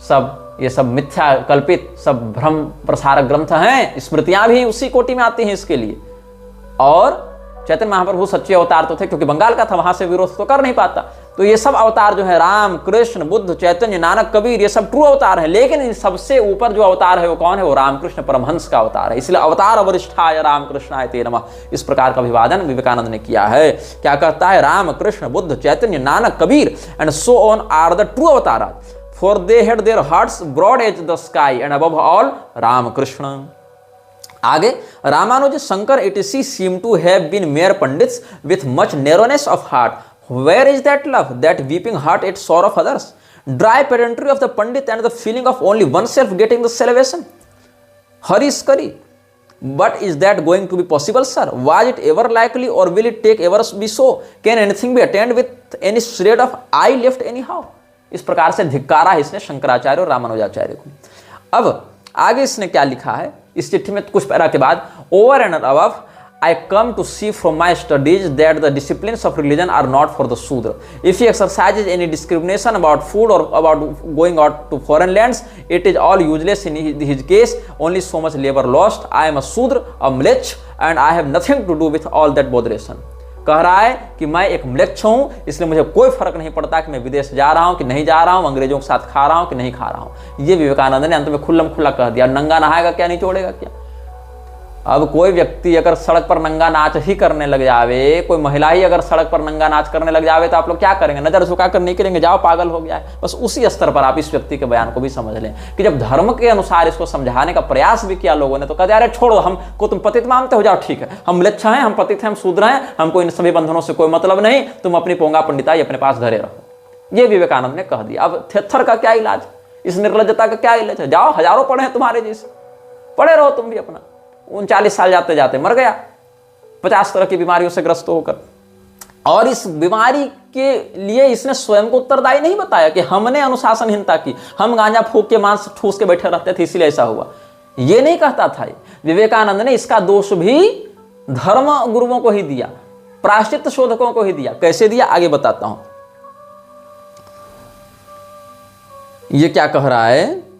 सब ये सब मिथ्या कल्पित सब भ्रम प्रसारक ग्रंथ हैं, स्मृतियां भी उसी कोटि में आती हैं इसके लिए। और चैतन्य महाप्रभु सच्चे अवतार तो थे, क्योंकि बंगाल का था, वहां से विरोध तो कर नहीं पाता। तो ये सब अवतार जो है राम कृष्ण बुद्ध चैतन्य नानक कबीर ये सब ट्रू अवतार है, लेकिन इन सबसे ऊपर जो अवतार है वो कौन है? वो रामकृष्ण परमहंस का अवतार है। इसलिए अवतार वरिष्ठाय रामकृष्णाय ते नमः, इस प्रकार का अभिवादन विवेकानंद ने किया है। क्या कहता है? Ram Krishna Buddha Chaitanya Nanak Kabir and so on are the true avatar, for they had their hearts broad as the sky and above all Ramakrishna. आगे Ramanuja Shankar ETC seem to have been mere pundits with much narrowness of heart, where is that love that weeping heart at sorrow of others, dry pedantry of the pundit and the feeling of only one self getting the celebration, Harish करी, but is that going to be possible, sir? Was it ever likely or will it take ever be so? Can anything be attained with any shred of I left anyhow? इस प्रकार से धिक्कारा है इसने शंकराचार्य और रामानुजाचार्य को। अब आगे इसने क्या लिखा है इस चिट्ठी में कुछ पैरा के बाद, over and above I come to see from my studies that the disciplines of religion are not for the Shudra. If he exercises any discrimination about food or about going out to foreign lands, it is all useless in his case, only so much labor lost. I am a Shudra, a Mlech, and I have nothing to do with all that botheration. कह रहा है कि मैं एक म्लेच्छ हूँ, इसलिए मुझे कोई फर्क नहीं पड़ता कि मैं विदेश जा रहा हूँ कि नहीं जा रहा हूँ, अंग्रेजों के साथ खा रहा हूँ कि नहीं खा रहा हूँ। ये विवेकानंद ने अंत में खुल्लम खुल्ला कह दिया। नंगा नहाएगा क्या, नहीं छोड़ेगा क्या? अब कोई व्यक्ति अगर सड़क पर नंगा नाच ही करने लग जावे, कोई महिला ही अगर सड़क पर नंगा नाच करने लग जावे तो आप लोग क्या करेंगे? नजर झुकाकर नहीं करेंगे, जाओ पागल हो गया है। बस उसी स्तर पर आप इस व्यक्ति के बयान को भी समझ लें कि जब धर्म के अनुसार इसको समझाने का प्रयास भी किया लोगों ने तो कहते अरे छोड़ो, हमको तुम पतित मानते हो, जाओ ठीक है, हम म्लेच्छ हैं, हम पतित हैं, हम शूद्र हैं, हमको इन सभी बंधनों से कोई मतलब नहीं, तुम अपनी पोंगा पंडिताई अपने पास धरे रहो। ये विवेकानंद ने कह दिया। अब थेथर का क्या इलाज, इस निर्लज्जता का क्या इलाज है? जाओ, हजारों पढ़े हैं तुम्हारे जैसे, पढ़े रहो तुम भी अपना। 39 साल जाते जाते मर गया 50 तरह की बीमारियों से ग्रस्त होकर। और इस बीमारी के लिए इसने स्वयं को उत्तरदायी नहीं बताया कि हमने अनुशासनहीनता की, हम गांजा फूक के मांस ठूस के बैठे रहते थे इसलिए ऐसा हुआ, ये नहीं कहता था। विवेकानंद ने इसका दोष भी धर्म गुरुओं को ही दिया, प्रायश्चित शोधकों को ही दिया। कैसे दिया आगे बताता हूं। ये क्या कह रहा है?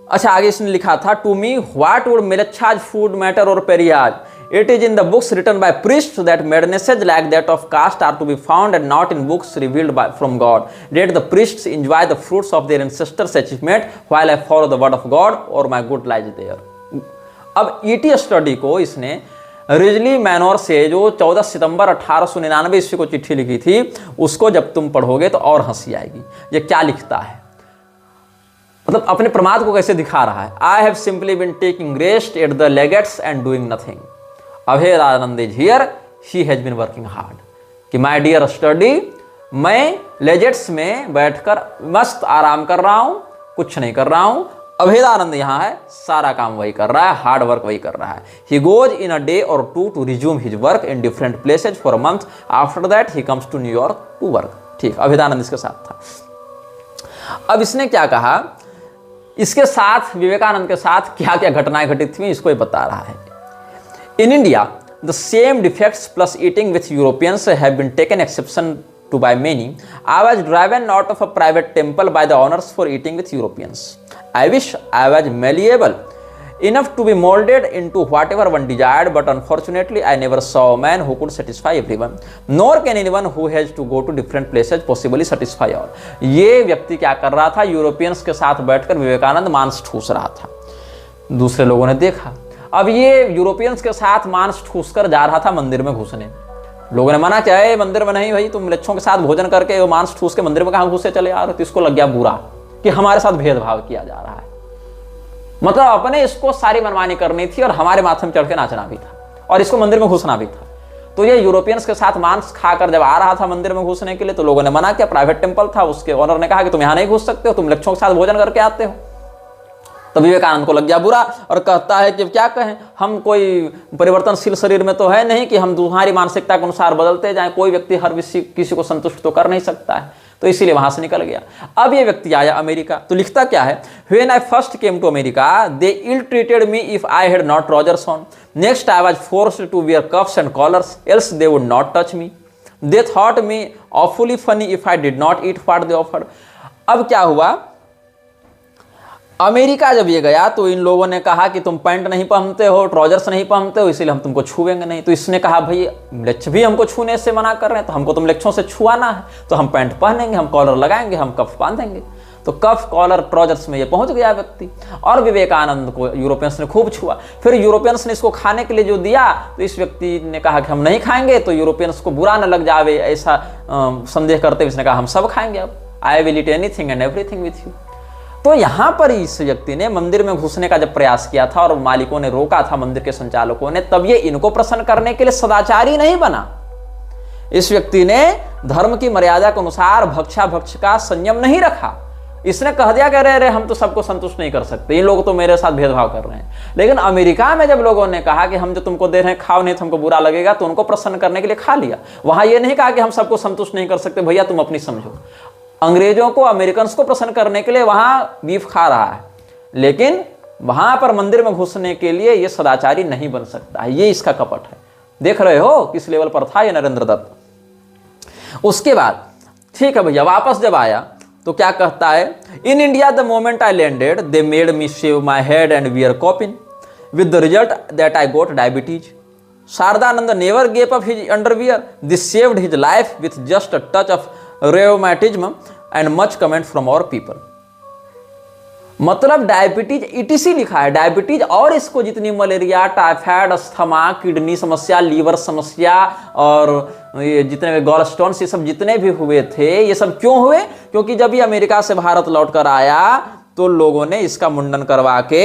अच्छा, आगे इसने लिखा था, to me what would mlechchhas food matter और pariahs, it is in the books written by priest that madnesses like that of caste are to be found and not in books revealed by from God, let the priests enjoy the fruits of their ancestors achievement while I follow the word of God और माय गुड लाइज देयर। अब ईटी स्टडी को इसने रिजली मैनोर से जो 14 सितंबर 1899 ईस्वी को चिट्ठी लिखी थी, उसको जब तुम पढ़ोगे तो और हंसी आएगी। ये क्या लिखता है, मतलब अपने प्रमाद को कैसे दिखा रहा है। I have simply been taking rest at the Leggetts and doing nothing, Abhedananda is here, she has been working hard. कि माय डियर स्टडी, मैं लेजेट्स में बैठकर मस्त आराम कर रहा हूं, कुछ नहीं कर रहा हूं। अभेदानंद यहाँ है, सारा काम वही कर रहा है, हार्ड वर्क वही कर रहा है। He goes in a day और to resume his work in different places for a month, after that he comes to New York to work. ठीक, अभेदानंद इसके साथ था। अब इसने क्या कहा, इसके साथ विवेकानंद के साथ क्या क्या घटनाएं घटित हुई इसको ये बता रहा है। In India the same defects plus eating with Europeans have been taken exception to by many. I was driven out of a private temple by the owners for eating with Europeans. I wish I was malleable enough to be molded into whatever one desired, but unfortunately I never saw a man who could satisfy everyone, nor can anyone who has to go to different places possibly satisfy all. ये व्यक्ति क्या कर रहा था, यूरोपियंस के साथ बैठकर विवेकानंद मांस ठूस रहा था। दूसरे लोगों ने देखा, अब ये यूरोपियंस के साथ मांस ठूस कर जा रहा था मंदिर में घुसने। लोगों ने मना किया, मंदिर में नहीं भाई, तुम लच्छों के साथ भोजन करके वो मांस ठूस के मंदिर में कहाँ घुसे चले आ रहे। तो इसको लग गया बुरा कि हमारे साथ भेदभाव किया जा रहा है, मतलब अपने इसको सारी मनमानी करनी थी और हमारे माथे में चढ़ के नाचना भी था और इसको मंदिर में घुसना भी था। तो ये यूरोपियंस के साथ मांस खाकर जब आ रहा था मंदिर में घुसने के लिए, तो लोगों ने मना किया। प्राइवेट टेम्पल था, उसके ओनर ने कहा कि तुम यहाँ नहीं घुस सकते हो, तुम लच्छों के साथ भोजन करके आते हो। तो विवेकानंद को लग गया बुरा और कहता है कि क्या कहें, हम कोई परिवर्तनशील शरीर में तो है नहीं कि हम तुम्हारी मानसिकता के अनुसार बदलते जाएं। कोई व्यक्ति हर किसी को संतुष्ट तो कर नहीं सकता है, तो इसीलिए वहां से निकल गया। अब ये व्यक्ति आया अमेरिका, तो लिखता क्या है, when I first came to America they ill treated me if I had not trousers on, next I was forced to wear cuffs and collars, else they would not touch me, they thought me awfully funny if I did not eat what they offered. अब क्या हुआ, अमेरिका जब ये गया तो इन लोगों ने कहा कि तुम पैंट नहीं पहनते हो, ट्राउजर्स नहीं पहनते हो, इसीलिए हम तुमको छुएंगे नहीं। तो इसने कहा भाई लच्छ भी हमको छूने से मना कर रहे हैं, तो हमको तुम लच्छों से छुआना है, तो हम पैंट पहनेंगे, हम कॉलर लगाएंगे, हम कफ बांधेंगे। तो कफ कॉलर ट्राउजर्स में ये पहुंच गया व्यक्ति, और विवेकानंद को यूरोपियंस ने खूब छुआ। फिर यूरोपियंस ने इसको खाने के लिए जो दिया, तो इस व्यक्ति ने कहा कि हम नहीं खाएंगे, तो यूरोपियंस को बुरा न लग जावे ऐसा संदेह करते हुए इसने कहा हम सब खाएंगे, अब I will eat anything and everything with you. तो यहां पर इस व्यक्ति ने मंदिर में घुसने का जब प्रयास किया था और मालिकों ने रोका था, मंदिर के संचालकों ने, तब ये इनको प्रसन्न करने के लिए सदाचारी नहीं बना। इस व्यक्ति ने धर्म की मर्यादा के अनुसार भक्षा भक्ष का संयम नहीं रखा। इसने कह दिया कि अरे हम तो सबको संतुष्ट नहीं कर सकते, ये लोग तो मेरे साथ भेदभाव कर रहे हैं। लेकिन अमेरिका में जब लोगों ने कहा कि हम जो तुमको दे रहे हैं खाओ नहीं तो हमको बुरा लगेगा, तो उनको प्रसन्न करने के लिए खा लिया। वहां ये नहीं कहा कि हम सबको संतुष्ट नहीं कर सकते, भैया तुम अपनी समझो। अंग्रेजों को, अमेरिकन को प्रसन्न करने के लिए वहां बीफ खा रहा है, लेकिन वहां पर मंदिर में घुसने के लिए यह सदाचारी नहीं बन सकता है। ये इसका कपट है। देख रहे हो किस लेवल पर था ये नरेंद्र दत्त। उसके बाद ठीक है भैया, वापस जब आया तो क्या कहता है, in India the moment I landed they made me shave my head and wear kaupin with the result that I got diabetes. Saradananda never gave up his underwear, this saved his life with just a touch of rheumatism and much comment from our people। मतलब डायबिटीज ईटीसी लिखा है, डायबिटीज और इसको जितनी मलेरिया, टाइफाइड, अस्थमा, किडनी समस्या, लीवर समस्या और ये जितने गॉल स्टोन, ये सब जितने भी हुए थे, ये सब क्यों हुए? क्योंकि जब ये अमेरिका से भारत लौट कर आया तो लोगों ने इसका मुंडन करवा के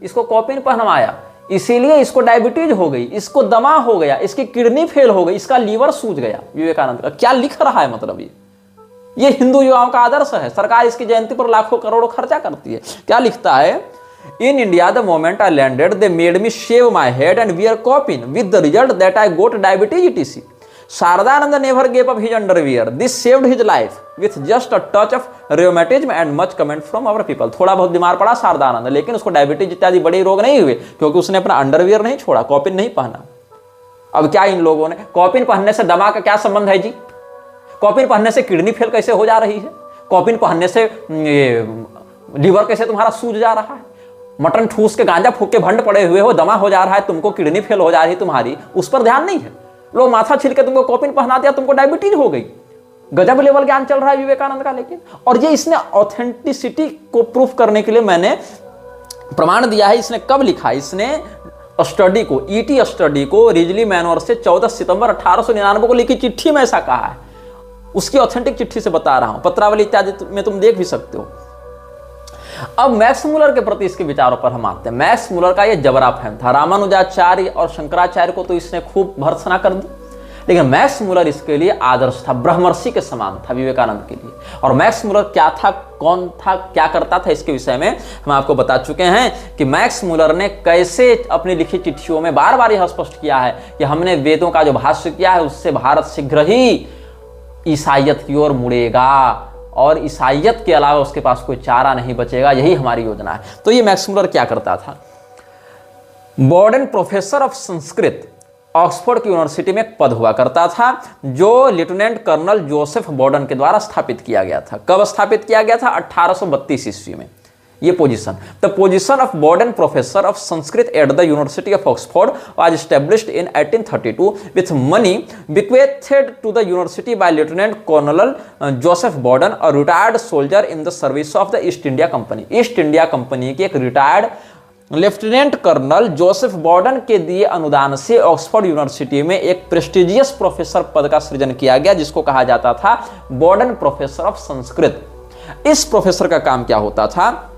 इसको कॉपिन पहनवाया, इसीलिए इसको डायबिटीज हो गई, इसको दमा हो गया, इसकी किडनी फेल हो गई, इसका लीवर सूज गया। विवेकानंद का क्या लिख रहा है, मतलब ये हिंदू युवाओं का आदर्श है। सरकार इसकी जयंती पर लाखों करोड़ों खर्चा करती है। क्या लिखता है, in India the moment I landed they made me shave my head and wear kaupin with the result that I got diabetes etc. Saradananda never gave up his underwear, this saved his life with just a touch of rheumatism and much comment from our people. थोड़ा बहुत बीमार पड़ा शारदानंद, लेकिन उसको डायबिटीज इत्यादि बड़े रोग नहीं हुए, क्योंकि उसने अपना अंडरवियर नहीं छोड़ा, कॉपिन नहीं पहना। अब क्या इन लोगों ने, कॉपिन पहनने से दमा का क्या संबंध है जी? कॉपिन पहनने से किडनी फेल कैसे हो जा रही है? कॉपिन पहनने से लीवर कैसे तुम्हारा सूज जा रहा है? मटन ठूस के गांजा फूक के भंड पड़े हुए हो, दमा हो जा रहा है, तुमको किडनी फेल हो जा रही है तुम्हारी, उस पर ध्यान नहीं है। लोग माथा छिल के तुमको कॉपिन पहना दिया, तुमको डायबिटीज हो गई। गजब लेवल ज्ञान चल रहा है विवेकानंद का। लेकिन और ये इसने ऑथेंटिसिटी को प्रूफ करने के लिए मैंने प्रमाण दिया है। इसने कब लिखा? इसने स्टडी को, ईटी स्टडी को रिजली मैनवर से 14 सितंबर 1899 को लिखी चिट्ठी में ऐसा कहा है। उसकी ऑथेंटिक चिट्ठी से बता रहा हूं, पत्रावली इत्यादि में तुम देख भी सकते हो। अब मैक्स मुलर के प्रति इसके विचारों पर हम आते हैं। मैक्स मुलर का यह जबरा फैन था। रामानुजाचार्य और शंकराचार्य को तो इसने खूब भर्त्सना कर दी, लेकिन मैक्स मुलर इसके लिए आदर्श था, ब्रह्मर्षि के समान था विवेकानंद के लिए। और मैक्स मुलर क्या था, कौन था, क्या करता था, इसके विषय में हम आपको बता चुके हैं कि मैक्स मुलर ने कैसे अपनी लिखित चिट्ठियों में बार बार यह स्पष्ट किया है कि हमने वेदों का जो भाष्य किया है उससे भारत शीघ्र ही ईसाइयत की ओर मुड़ेगा और ईसाइयत के अलावा उसके पास कोई चारा नहीं बचेगा, यही हमारी योजना है। तो ये मैक्स मुलर क्या करता था, बॉर्डन प्रोफेसर ऑफ संस्कृत ऑक्सफोर्ड की यूनिवर्सिटी में एक पद हुआ करता था जो लेफ्टिनेंट कर्नल जोसेफ बॉर्डन के द्वारा स्थापित किया गया था। कब स्थापित किया गया था, 1832 ईस्वी में। ये position, the position of Boden professor of Sanskrit at the university of Oxford was established in 1832 with money bequeathed to the university by lieutenant colonel Joseph Boden, a retired soldier in the service of the East India Company. East India Company के एक retired lieutenant colonel Joseph Boden के दिए अनुदान से ऑक्सफोर्ड यूनिवर्सिटी में एक प्रेस्टिजियस प्रोफेसर पद का सृजन किया गया जिसको कहा जाता था बॉर्डन प्रोफेसर ऑफ संस्कृत। इस प्रोफेसर का काम क्या होता था,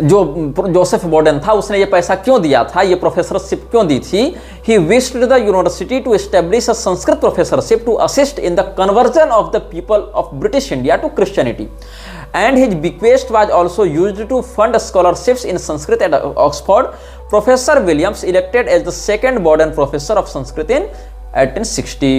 जो जोसेफ बॉर्डन था उसने ये पैसा क्यों दिया था, ये प्रोफेसरशिप क्यों दी थी, he wished the university to establish a Sanskrit professorship to assist in the conversion of the people of British India to Christianity, and his bequest was also used to fund scholarships in Sanskrit at Oxford. Professor Williams elected as the second Borden professor of Sanskrit in 1860.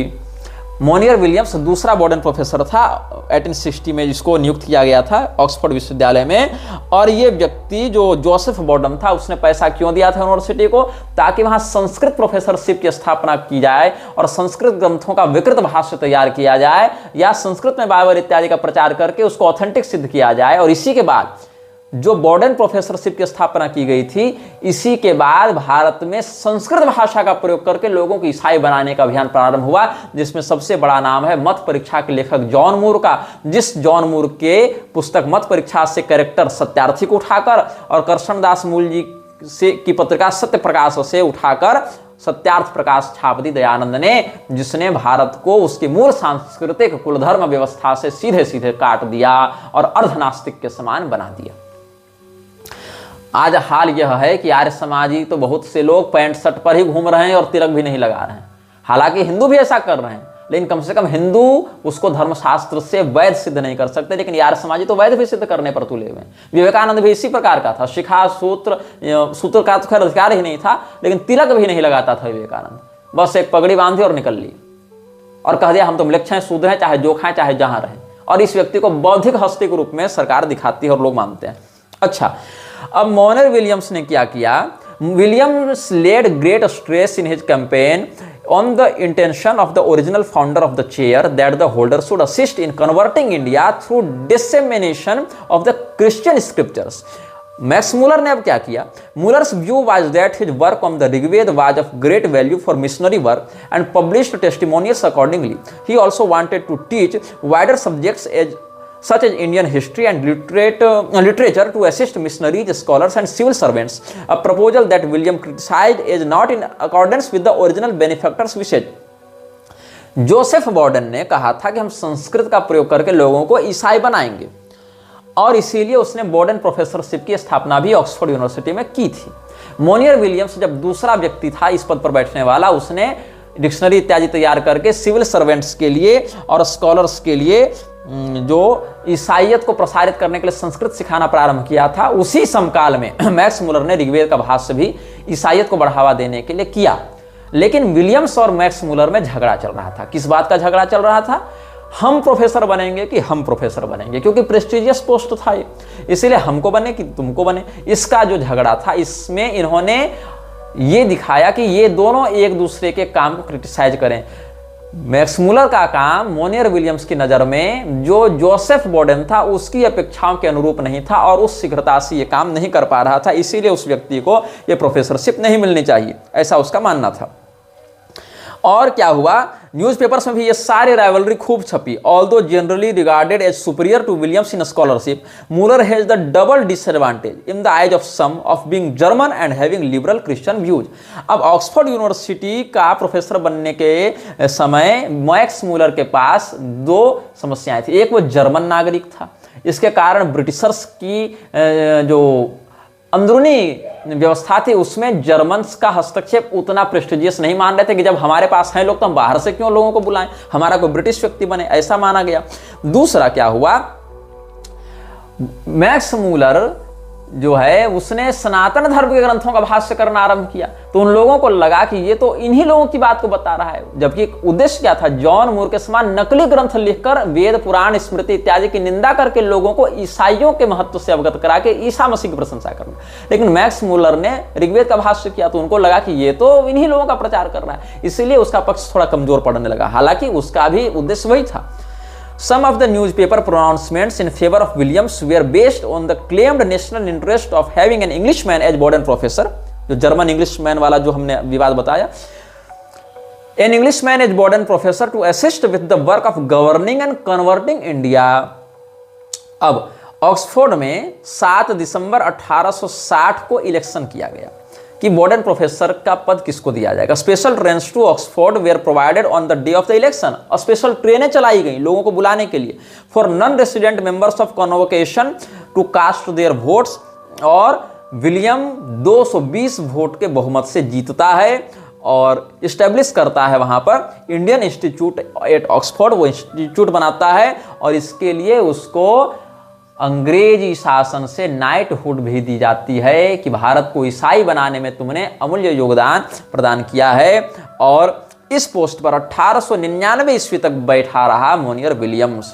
Monier Williams दूसरा बॉर्डन प्रोफेसर था 1860 में, जिसको नियुक्त किया गया था ऑक्सफोर्ड विश्वविद्यालय में। और ये व्यक्ति जो जोसेफ बॉर्डन था उसने पैसा क्यों दिया था यूनिवर्सिटी को, ताकि वहां संस्कृत प्रोफेसरशिप की स्थापना की जाए और संस्कृत ग्रंथों का विकृत भाष्य तैयार किया जाए या संस्कृत में बाइबल इत्यादि का प्रचार करके उसको ऑथेंटिक सिद्ध किया जाए। और इसी के बाद जो बॉर्डन प्रोफेसरशिप की स्थापना की गई थी, इसी के बाद भारत में संस्कृत भाषा का प्रयोग करके लोगों को ईसाई बनाने का अभियान प्रारंभ हुआ, जिसमें सबसे बड़ा नाम है मत परीक्षा के लेखक जॉन मूर का। जिस जॉन मूर के पुस्तक मत परीक्षा से कैरेक्टर सत्यार्थी को उठाकर और कृष्णदास मूल जी से की पत्रिका सत्य प्रकाश से उठाकर सत्यार्थ प्रकाश छाप दी दयानंद ने, जिसने भारत को उसके मूल सांस्कृतिक कुलधर्म व्यवस्था से सीधे सीधे काट दिया और अर्धनास्तिक के समान बना दिया। आज हाल यह है कि आर्य समाजी तो बहुत से लोग पैंट शर्ट पर ही घूम रहे हैं और तिलक भी नहीं लगा रहे हैं। हालांकि हिंदू भी ऐसा कर रहे हैं, लेकिन कम से कम हिंदू उसको धर्मशास्त्र से वैध सिद्ध नहीं कर सकते, लेकिन आर्य समाजी तो वैध भी सिद्ध करने पर तुले हुए हैं। विवेकानंद भी इसी प्रकार का था, शिखा सूत्र का तो खैर अधिकार ही नहीं था, लेकिन तिलक भी नहीं लगाता था विवेकानंद। बस एक पगड़ी बांधी और निकल ली और कह दिया हम तो म्लेच्छ हैं, शूद्र हैं, चाहे जो खाएं चाहे जहां रहें। और इस व्यक्ति को बौद्धिक हस्ती के रूप में सरकार दिखाती है और लोग मानते हैं। अच्छा, अब मोनियर विलियम्स ने क्या किया, Williams laid great stress in his campaign on the intention of the original founder of the chair that the holder should assist in converting India through dissemination of the Christian scriptures. Max Muller ने अब क्या किया, Muller's view was that his work on the Rigveda was of great value for missionary work and published testimonials accordingly. He also wanted to teach wider subjects as such as Indian history and literature to assist missionaries, scholars and civil servants, a proposal that William criticized as not in accordance with the original benefactor's wishes. Joseph Boden ने कहा था कि हम संस्कृत का प्रयोग करके लोगों को ईसाई बनाएंगे और इसीलिए उसने बॉर्डन प्रोफेसरशिप की स्थापना भी ऑक्सफोर्ड यूनिवर्सिटी में की थी। मोनियर विलियम्स जब दूसरा व्यक्ति था इस पद पर बैठने वाला, उसने डिक्शनरी इत्यादि तैयार करके सिविल सर्वेंट्स के लिए और स्कॉलर्स के लिए जो ईसाइयत को प्रसारित करने के लिए संस्कृत सिखाना प्रारंभ किया था। उसी समकाल में मैक्स मुलर ने ऋग्वेद का भाष्य भी ईसाइयत को बढ़ावा देने के लिए किया। लेकिन विलियम्स और मैक्स मुलर में झगड़ा चल रहा था। किस बात का झगड़ा चल रहा था, हम प्रोफेसर बनेंगे कि हम प्रोफेसर बनेंगे, क्योंकि प्रेस्टिजियस पोस्ट था ये, इसीलिए हमको बने कि तुमको बने। इसका जो झगड़ा था, इसमें इन्होंने ये दिखाया कि ये दोनों एक दूसरे के काम को क्रिटिसाइज करें। मैक्स मुलर का काम मोनियर विलियम्स की नज़र में जो जोसेफ बॉर्डन था उसकी अपेक्षाओं के अनुरूप नहीं था और उस शीघ्रता से ये काम नहीं कर पा रहा था, इसीलिए उस व्यक्ति को ये प्रोफेसरशिप नहीं मिलनी चाहिए, ऐसा उसका मानना था। और क्या हुआ, न्यूज़पेपर्स में भी ये सारी राइवलरी खूब छपी। Although generally regarded as superior to Williams in scholarship, Muller has the double disadvantage in the eyes of some of being German and having liberal Christian views. अब ऑक्सफोर्ड यूनिवर्सिटी का प्रोफेसर बनने के समय मैक्स मुलर के पास दो समस्याएं थी। एक, वो जर्मन नागरिक था, इसके कारण ब्रिटिशर्स की जो अंदरूनी व्यवस्था थी उसमें जर्मन्स का हस्तक्षेप उतना प्रेस्टिजियस नहीं मान रहे थे कि जब हमारे पास हैं लोग तो हम बाहर से क्यों लोगों को बुलाएं, हमारा कोई ब्रिटिश व्यक्ति बने, ऐसा माना गया। दूसरा क्या हुआ, मैक्स मूलर जो है उसने सनातन धर्म के ग्रंथों का भाष्य करना आरंभ किया, तो उन लोगों को लगा कि ये तो इन्हीं लोगों की बात को बता रहा है, जबकि उद्देश्य क्या था, जॉन मूर के समान नकली ग्रंथ लिखकर वेद पुराण स्मृति इत्यादि की निंदा करके लोगों को ईसाइयों के महत्व से अवगत करा के ईसा मसीह की प्रशंसा करना। लेकिन मैक्स मूलर ने ऋग्वेद का भाष्य किया तो उनको लगा कि ये तो इन्हीं लोगों का प्रचार कर रहा है, इसीलिए उसका पक्ष थोड़ा कमजोर पड़ने लगा, हालांकि उसका भी उद्देश्य वही था। Some of the newspaper pronouncements in favor of Williams were based on the claimed national interest of having an Englishman as Borden professor, जो जर्मन इंग्लिशमैन वाला जो हमने विवाद बताया, an Englishman as Borden professor to assist with the work of governing and converting India। अब ऑक्सफोर्ड में 7 दिसंबर 1860 को इलेक्शन किया गया कि बॉर्डन प्रोफेसर का पद किसको दिया जाएगा। Special trains to Oxford were provided on the day of the election, और स्पेशल ट्रेनें चलाई गई लोगों को बुलाने के लिए for non resident members of convocation to cast their votes, और विलियम 220 वोट के बहुमत से जीतता है और इस्टेब्लिश करता है वहां पर इंडियन इंस्टीट्यूट एट ऑक्सफोर्ड, वो इंस्टीट्यूट बनाता है और इसके लिए उसको अंग्रेजी शासन से नाइटहुड भी दी जाती है कि भारत को ईसाई बनाने में तुमने अमूल्य योगदान प्रदान किया है। और इस पोस्ट पर 1899 ईस्वी तक बैठा रहा मोनियर विलियम्स।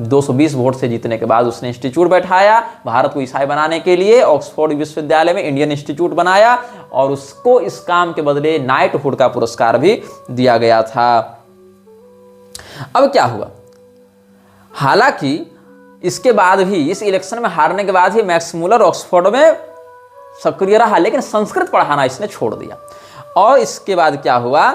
220 वोट से जीतने के बाद उसने इंस्टीट्यूट बैठाया भारत को ईसाई बनाने के लिए, ऑक्सफोर्ड विश्वविद्यालय में इंडियन इंस्टीट्यूट बनाया और उसको इस काम के बदले नाइटहुड का पुरस्कार भी दिया गया था। अब क्या हुआ, हालांकि इसके बाद भी, इस इलेक्शन में हारने के बाद ही मैक्स मूलर ऑक्सफोर्ड में सक्रिय रहा, लेकिन संस्कृत पढ़ाना इसने छोड़ दिया। और इसके बाद क्या हुआ,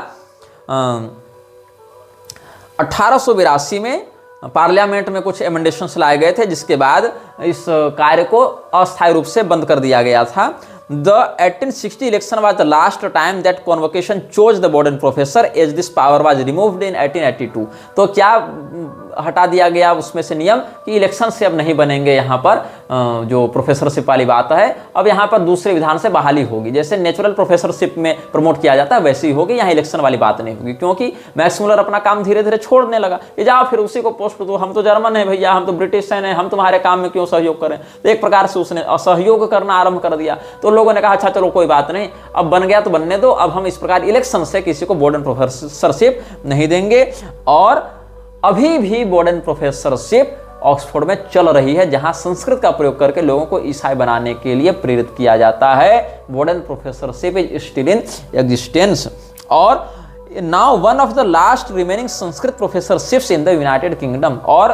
1882 में पार्लियामेंट में कुछ एमेंडेशंस लाए गए थे, जिसके बाद इस कार्य को अस्थायी रूप से बंद कर दिया गया था। The 1860 election was the last time that convocation chose the Borden professor as this power was removed in 1882। तो क्या हटा दिया गया उसमें से नियम कि इलेक्शन से अब नहीं बनेंगे यहाँ पर जो प्रोफेसरशिप वाली बात है, अब यहाँ पर दूसरे विधान से बहाली होगी, जैसे नेचुरल प्रोफेसरशिप में प्रमोट किया जाता है वैसे ही होगी, यहाँ इलेक्शन वाली बात नहीं होगी, क्योंकि मैक्स मूलर अपना काम धीरे धीरे छोड़ने लगा कि जाओ फिर उसी को पोस्ट दो, हम तो जर्मन है भैया, हम तो ब्रिटिश हैं, हम तुम्हारे काम में क्यों सहयोग करें। तो एक प्रकार से उसने असहयोग करना आरंभ कर दिया। तो लोगों ने कहा अच्छा चलो कोई बात नहीं, अब बन गया तो बनने दो, अब हम इस प्रकार इलेक्शन से किसी को बॉर्डन प्रोफेसरशिप नहीं देंगे। और अभी भी बॉर्डन प्रोफेसरशिप ऑक्सफोर्ड में चल रही है, जहां संस्कृत का प्रयोग करके लोगों को ईसाई बनाने के लिए प्रेरित किया जाता है। Boden professorship is still in existence. और now one of the last remaining Sanskrit professorships in the United Kingdom, और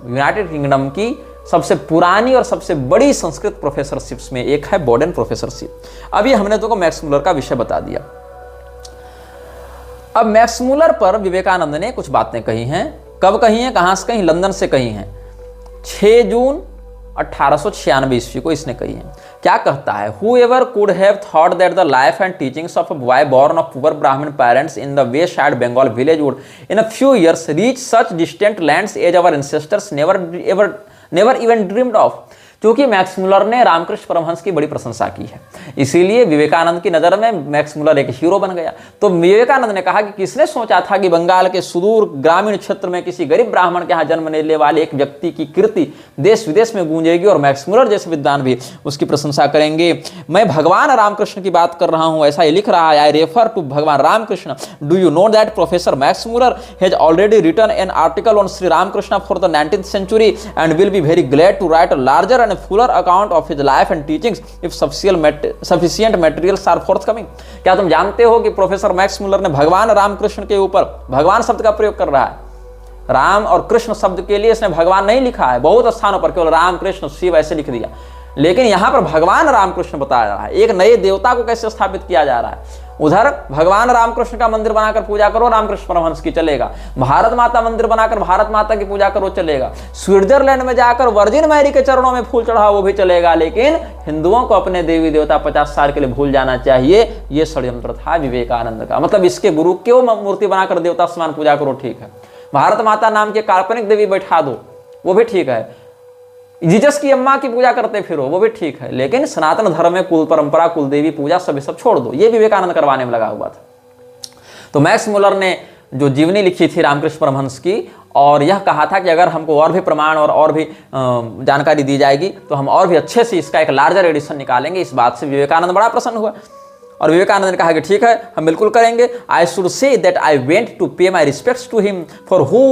यूनाइटेड किंगडम की सबसे पुरानी और सबसे बड़ी संस्कृत प्रोफेसरशिप्स में एक है बॉर्डन प्रोफेसरशिप। अभी हमने तुमको मैक्स मूलर का विषय बता दिया। अब मैक्स मूलर पर विवेकानंद ने कुछ बातें कही हैं। कब कही हैं, कहां से कही, लंदन से कही हैं। 6 जून 1896 ईस्वी को इसने कही है। क्या कहता है, Whoever could have thought that the life and teachings of a boy born of poor Brahmin parents in the wayside Bengal village would in a few years reach such distant lands as our ancestors never even dreamed of। क्योंकि मैक्स मूलर ने रामकृष्ण परमहंस की बड़ी प्रशंसा की है, इसीलिए विवेकानंद की नज़र में मैक्स मूलर एक हीरो बन गया। तो विवेकानंद ने कहा कि किसने सोचा था कि बंगाल के सुदूर ग्रामीण क्षेत्र में किसी गरीब ब्राह्मण के यहाँ जन्म लेने वाले एक व्यक्ति की कीर्ति देश विदेश में गूंजेगी और मैक्स मूलर जैसे विद्वान भी उसकी प्रशंसा करेंगे। मैं भगवान रामकृष्ण की बात कर रहा हूँ, ऐसा ही लिख रहा है। आई रेफर टू भगवान Ramakrishna. Do you know that professor Max Muller has already written an article on Shri Ramakrishna for the 19th century and will be very glad to write a larger and fuller account of his life and teachings if sufficient materials are forthcoming। क्या तुम जानते हो कि प्रोफेसर मैक्स मूलर ने भगवान रामकृष्ण के ऊपर, भगवान शब्द का प्रयोग कर रहा है, राम और कृष्ण शब्द के लिए इसने भगवान नहीं लिखा है, बहुत स्थानों पर केवल राम कृष्ण शिव ऐसे लिख दिया, लेकिन यहां पर भगवान रामकृष्ण बताया रहा है। एक नए देवता को कैसे स्थापित किया जा रहा है। उधर भगवान रामकृष्ण का मंदिर बनाकर पूजा करो, रामकृष्ण परमहंस की चलेगा। भारत माता मंदिर बनाकर भारत माता की पूजा करो, चलेगा। स्विट्जरलैंड में जाकर वर्जिन मैरी के चरणों में फूल चढ़ाओ, वो भी चलेगा। लेकिन हिंदुओं को अपने देवी देवता 50 साल के लिए भूल जाना चाहिए, ये षड्यंत्र था विवेकानंद का। मतलब इसके गुरु क्यों मूर्ति बनाकर देवता समान पूजा करो, ठीक है। भारत माता नाम के काल्पनिक देवी बैठा दो, वो भी ठीक है। जीसस की अम्मा की पूजा करते फिर वो भी ठीक है, लेकिन सनातन धर्म में कुल परंपरा, कुल देवी पूजा सब छोड़ दो, ये विवेकानंद करवाने में लगा हुआ था। तो मैक्स मुलर ने जो जीवनी लिखी थी रामकृष्ण परमहंस की, और यह कहा था कि अगर हमको और भी प्रमाण और भी जानकारी दी जाएगी तो हम और भी अच्छे से इसका एक लार्जर एडिशन निकालेंगे। इस बात से विवेकानंद बड़ा प्रसन्न हुआ और विवेकानंद ने कहा कि ठीक है, हम बिल्कुल करेंगे। I should say that I went to pay my respects to him for who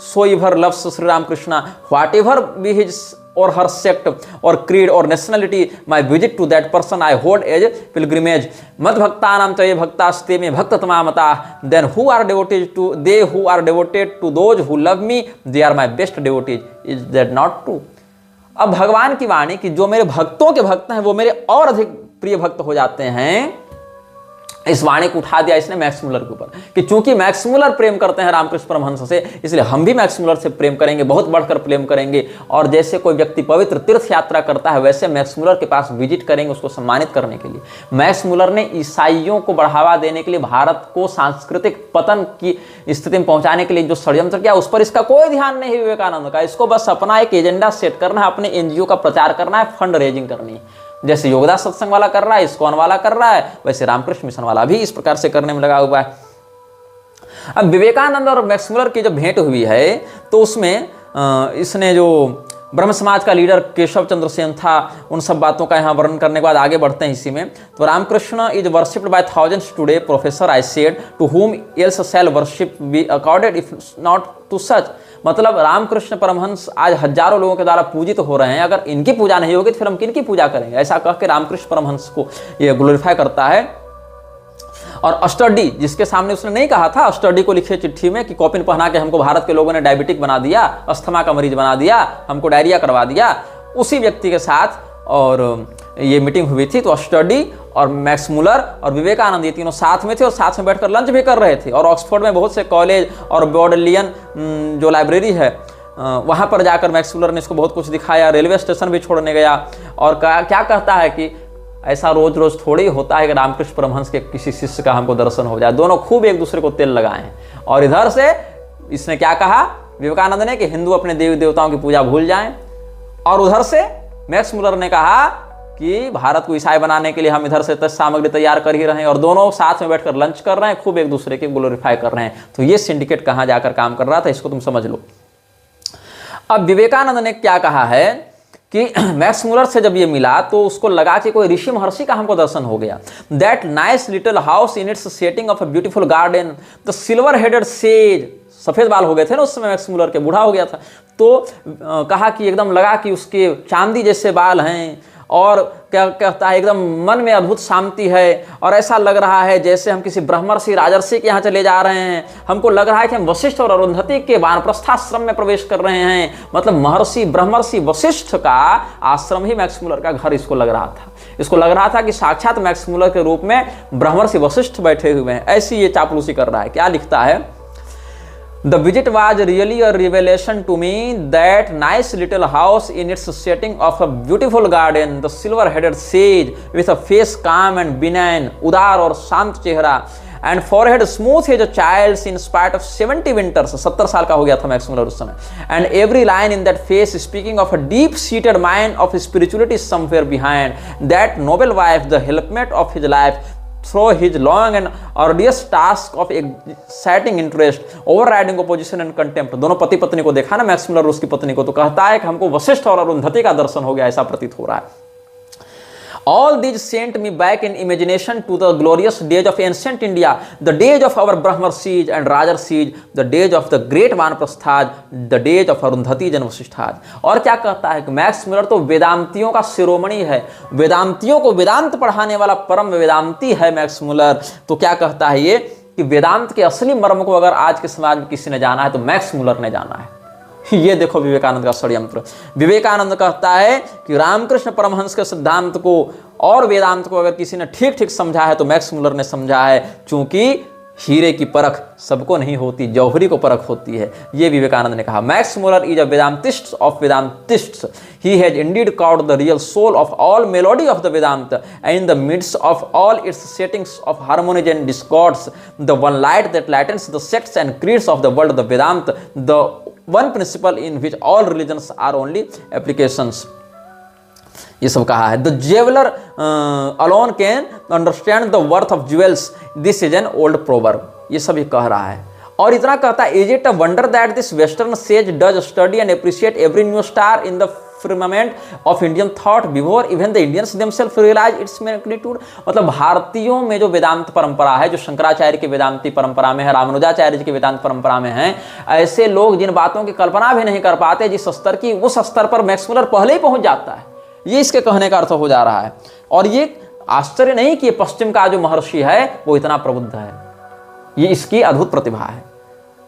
so ever loves Shri Ramakrishna whatever be his or her sect or creed or nationality, my visit to that person I hold as pilgrimage. मद भक्तानां च ये भक्तास्ते में भक्ततमा मता, then who are devoted to they who are devoted to those who love me, they are my best डिवोटेज, is that not true. अब भगवान की वाणी कि जो मेरे भक्तों के भक्त हैं वो मेरे और अधिक प्रिय भक्त हो जाते हैं, इस वाणी को उठा दिया इसने मैक्स मुलर के ऊपर कि चूंकि मैक्स मुलर प्रेम करते हैं रामकृष्ण परमहंस से, इसलिए हम भी मैक्स मुलर से प्रेम करेंगे, बहुत बढ़कर प्रेम करेंगे। और जैसे कोई व्यक्ति पवित्र तीर्थ यात्रा करता है वैसे मैक्स मुलर के पास विजिट करेंगे उसको सम्मानित करने के लिए। मैक्स मुलर ने ईसाइयों को बढ़ावा देने के लिए, भारत को सांस्कृतिक पतन की स्थिति में पहुंचाने के लिए जो षड्यंत्र किया उस पर इसका कोई ध्यान नहीं है विवेकानंद का। इसको बस अपना एक एजेंडा सेट करना है, अपने एनजीओ का प्रचार करना है, फंड रेजिंग करनी है। जैसे योगदास सत्संग वाला कर रहा है, इस्कॉन वाला कर रहा है, वैसे रामकृष्ण मिशन वाला भी इस प्रकार से करने में लगा हुआ है। अब विवेकानंद और मैक्स मुलर की जब भेंट हुई है तो उसमें इसने जो ब्रह्म समाज का लीडर केशव चंद्र सेन था, उन सब बातों का यहाँ वर्णन करने के बाद आगे बढ़ते हैं इसी में। तो Ramakrishna is worshipped by thousands today, professor I said, to whom else shall worship be accorded if not to such. मतलब रामकृष्ण परमहंस आज हजारों लोगों के द्वारा पूजित हो रहे हैं, अगर इनकी पूजा नहीं होगी तो फिर हम किनकी पूजा करेंगे, ऐसा कह के रामकृष्ण परमहंस को ये ग्लोरीफाई करता है। और अस्टडी, जिसके सामने उसने नहीं कहा था, अस्टडी को लिखे चिट्ठी में कि कॉपिन पहना के हमको भारत के लोगों ने डायबिटिक बना दिया, अस्थमा का मरीज बना दिया, हमको डायरिया करवा दिया, उसी व्यक्ति के साथ और ये मीटिंग हुई थी। तो अस्टडी और मैक्स मुलर और विवेकानंद ये तीनों साथ में थे और साथ में बैठकर लंच भी कर रहे थे। और ऑक्सफोर्ड में बहुत से कॉलेज और बॉडलियन जो लाइब्रेरी है वहाँ पर जाकर मैक्स मुलर ने इसको बहुत कुछ दिखाया, रेलवे स्टेशन भी छोड़ने गया। और क्या कहता है कि ऐसा रोज रोज थोड़ी होता है कि रामकृष्ण परमहंस के किसी शिष्य का हमको दर्शन हो जाए। दोनों खूब एक दूसरे को तेल लगाए हैं। और इधर से इसने क्या कहा विवेकानंद ने कि हिंदू अपने देवी देवताओं की पूजा भूल जाएं, और उधर से मैक्स मुलर ने कहा कि भारत को ईसाई बनाने के लिए हम इधर से सामग्री तैयार कर ही रहे हैं, और दोनों साथ में बैठकर लंच कर रहे हैं, खूब एक दूसरे के ग्लोरीफाई कर रहे हैं। तो ये सिंडिकेट कहाँ जाकर काम कर रहा था, इसको तुम समझ लो। अब विवेकानंद ने क्या कहा है कि मैक्स मुलर से जब ये मिला तो उसको लगा कि कोई ऋषि महर्षि का हमको दर्शन हो गया। That nice little house in its setting of a beautiful garden, the silver headed says, सफेद बाल हो गए थे ना उस समय मैक्स मुलर के, बूढ़ा हो गया था। तो कहा कि एकदम लगा कि उसके चांदी जैसे बाल हैं, और क्या कहता है एकदम मन में अद्भुत शांति है, और ऐसा लग रहा है जैसे हम किसी ब्रह्मर्षि राजर्षि के यहाँ चले जा रहे हैं। हमको लग रहा है कि हम वशिष्ठ और अरुंधति के वानप्रस्थाश्रम में प्रवेश कर रहे हैं। मतलब महर्षि ब्रह्मर्षि वशिष्ठ का आश्रम ही मैक्स मुलर का घर इसको लग रहा था। इसको लग रहा था कि साक्षात मैक्स मुलर के रूप में ब्रह्मर्षि वशिष्ठ बैठे हुए हैं। ऐसी ये चापलूसी कर रहा है। क्या लिखता है, The visit was really a revelation to me, that nice little house in its setting of a beautiful garden, the silver-headed sage with a face calm and benign, उदार और शांत चेहरा, and forehead smooth as a child's in spite of 70 winters, 70 साल का हो गया था मैक्स मुलर उस समय, and every line in that face speaking of a deep-seated mind of spirituality somewhere behind, that noble wife, the helpmate of his life, through his long and arduous task of exciting interest, overriding opposition and contempt। दोनों पति पत्नी को देखा ना मैक्स मुलर उसकी पत्नी को, तो कहता है कि हमको वशिष्ठ और अरुंधति का दर्शन हो गया, ऐसा प्रतीत हो रहा है। All these sent me back in imagination to the glorious days of ancient India, the days of our Brahmarshis and Rajarshis, the days of the great Vanaprasthas, the days of Arundhatis and Vasisthas। और क्या कहता है कि मैक्स मुलर तो वेदांतियों का शिरोमणि है, वेदांतियों को वेदांत पढ़ाने वाला परम वेदांती है मैक्स मुलर। तो क्या कहता है ये कि वेदांत के असली मर्म को अगर आज के समाज में किसी ने जाना है तो मैक्स मुलर ने जाना है। ये देखो विवेकानंद का षड्यंत्र। विवेकानंद कहता है कि रामकृष्ण परमहंस के सिद्धांत को और वेदांत को अगर किसी ने ठीक ठीक समझा है तो मैक्स मुलर ने समझा है, क्योंकि हीरे की परख सबको नहीं होती, जौहरी को परख होती है। ये विवेकानंद ने कहा। Max Muller is a Vedantist of Vedantists, he has indeed caught the real soul of all melody of the Vedanta, and in the midst of all its settings of harmonies and discords, the one light that lightens the sects and creeds of the world, the Vedanta, the one principle in which all religions are only applications. ये सब कहा है। The jeweller alone can understand the worth of jewels, this is an old proverb. ये सब ये कह रहा है। और इतना कहता है, is it a wonder that this western says does study and appreciate every new star in the firmament of Indian thought before even the Indians themselves realize its magnitude। मतलब भारतीयों में जो वेदांत परंपरा है, जो शंकराचार्य की वेदांती परंपरा में है, रामानुजाचार्य जी की वेदांत परंपरा में है, ऐसे लोग जिन बातों की कल्पना भी नहीं कर पाते, जिस स्तर की, उस स्तर पर मैक्स मुलर पहले ही पहुंच जाता है। ये इसके कहने का अर्थ हो जा रहा है। और ये आश्चर्य नहीं कि पश्चिम का जो महर्षि है वो इतना प्रबुद्ध है, ये इसकी अद्भुत प्रतिभा है।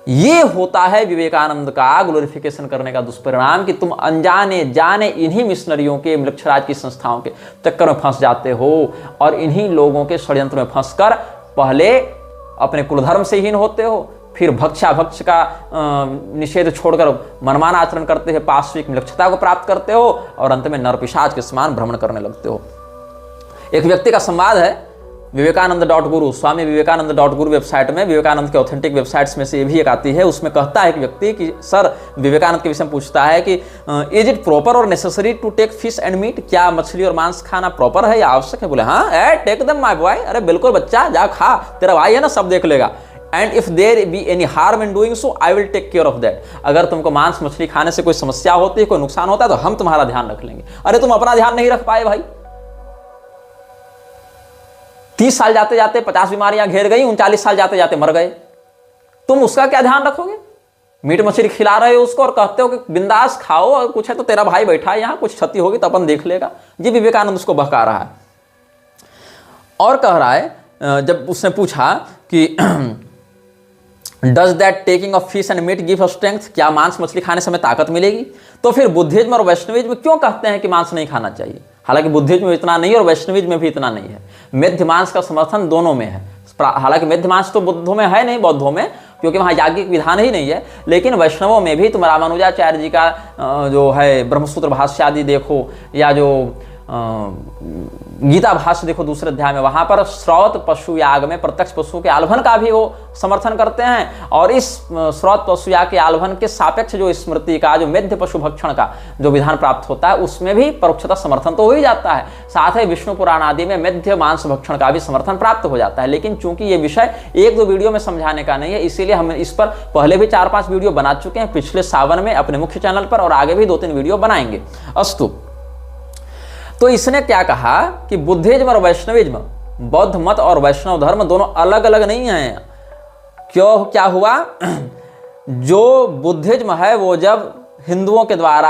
ये होता है विवेकानंद का ग्लोरिफिकेशन करने का दुष्परिणाम, कि तुम अनजाने जाने इन्हीं मिशनरियों के, मिलक्षराज की संस्थाओं के चक्कर में फंस जाते हो और इन्हीं लोगों के षड्यंत्र में फंसकर पहले अपने कुलधर्म से हीन होते हो, फिर भक्ष्याभक्ष का निषेध छोड़कर मनमाना आचरण करते हुए पाश्विक मिलक्षता को प्राप्त करते हो और अंत में नरपिशाच के समान भ्रमण करने लगते हो। एक व्यक्ति का संवाद है विवेकानंद.गुरु, स्वामी विवेकानंद.गुरु वेबसाइट में, विवेकानंद के ऑथेंटिक वेबसाइट्स में से ये भी एक आती है। उसमें कहता है एक व्यक्ति कि सर, विवेकानंद के विषय में पूछता है कि इज इट प्रॉपर और necessary to take fish and meat, क्या मछली और मांस खाना प्रॉपर है या आवश्यक है? बोले हाँ, टेक देम माय बॉय, अरे बिल्कुल बच्चा, जा खा, तेरा भाई है ना, सब देख लेगा। And if there be any harm in doing so I will take care of that. अगर तुमको मांस मछली खाने से कोई समस्या होती है, कोई नुकसान होता है, तो हम तुम्हारा ध्यान रख लेंगे। अरे तुम अपना ध्यान नहीं रख पाए भाई, 30 साल जाते जाते 50 बीमारियां घेर गई, 39 साल जाते जाते मर गए, तुम उसका क्या ध्यान रखोगे? मीट मछली खिला रहे हो उसको और कहते हो कि बिंदास खाओ, और कुछ है तो तेरा भाई बैठा है यहां, कुछ क्षति होगी तो अपन देख लेगा। ये विवेकानंद उसको बहका रहा है और कह रहा है, जब उसने पूछा कि does that taking of fish and meat give strength, क्या मांस मछली खाने से हमें ताकत मिलेगी? तो फिर बुद्धिज्म और वैष्णविज्म क्यों कहते हैं कि मांस नहीं खाना चाहिए? हालांकि बुद्धिज्म में इतना नहीं और वैष्णविज्म में भी इतना नहीं है। मध्य मांस का समर्थन दोनों में है। हालांकि मध्य मांस तो बुद्धों में है नहीं, बौद्धों में, क्योंकि वहाँ याज्ञिक विधान ही नहीं है। लेकिन वैष्णवों में भी तुम रामानुजाचार्य जी का जो है ब्रह्मसूत्र भाष्य आदि देखो, या जो गीता भाष्य देखो दूसरे अध्याय में, वहां पर श्रौत पशु याग में प्रत्यक्ष पशु के आल्भन का भी वो समर्थन करते हैं। और इस श्रौत पशु याग के आल्भन के सापेक्ष जो स्मृति का, जो मेध्य पशु भक्षण का जो विधान प्राप्त होता है, उसमें भी परोक्षता समर्थन तो हो ही जाता है। साथ ही विष्णु पुराण आदि में मेध्य मांस भक्षण का भी समर्थन प्राप्त हो जाता है। लेकिन चूंकि ये विषय 1-2 वीडियो में समझाने का नहीं है, इसीलिए हम इस पर पहले भी 4-5 वीडियो बना चुके हैं, पिछले सावन में अपने मुख्य चैनल पर, और आगे भी 2-3 वीडियो बनाएंगे। अस्तु, तो इसने क्या कहा कि बुद्धिज्म और वैष्णविज्म, बौद्ध मत और वैष्णव धर्म दोनों अलग अलग नहीं हैं। क्यों, क्या हुआ? जो बुद्धिज्म है वो जब हिंदुओं के द्वारा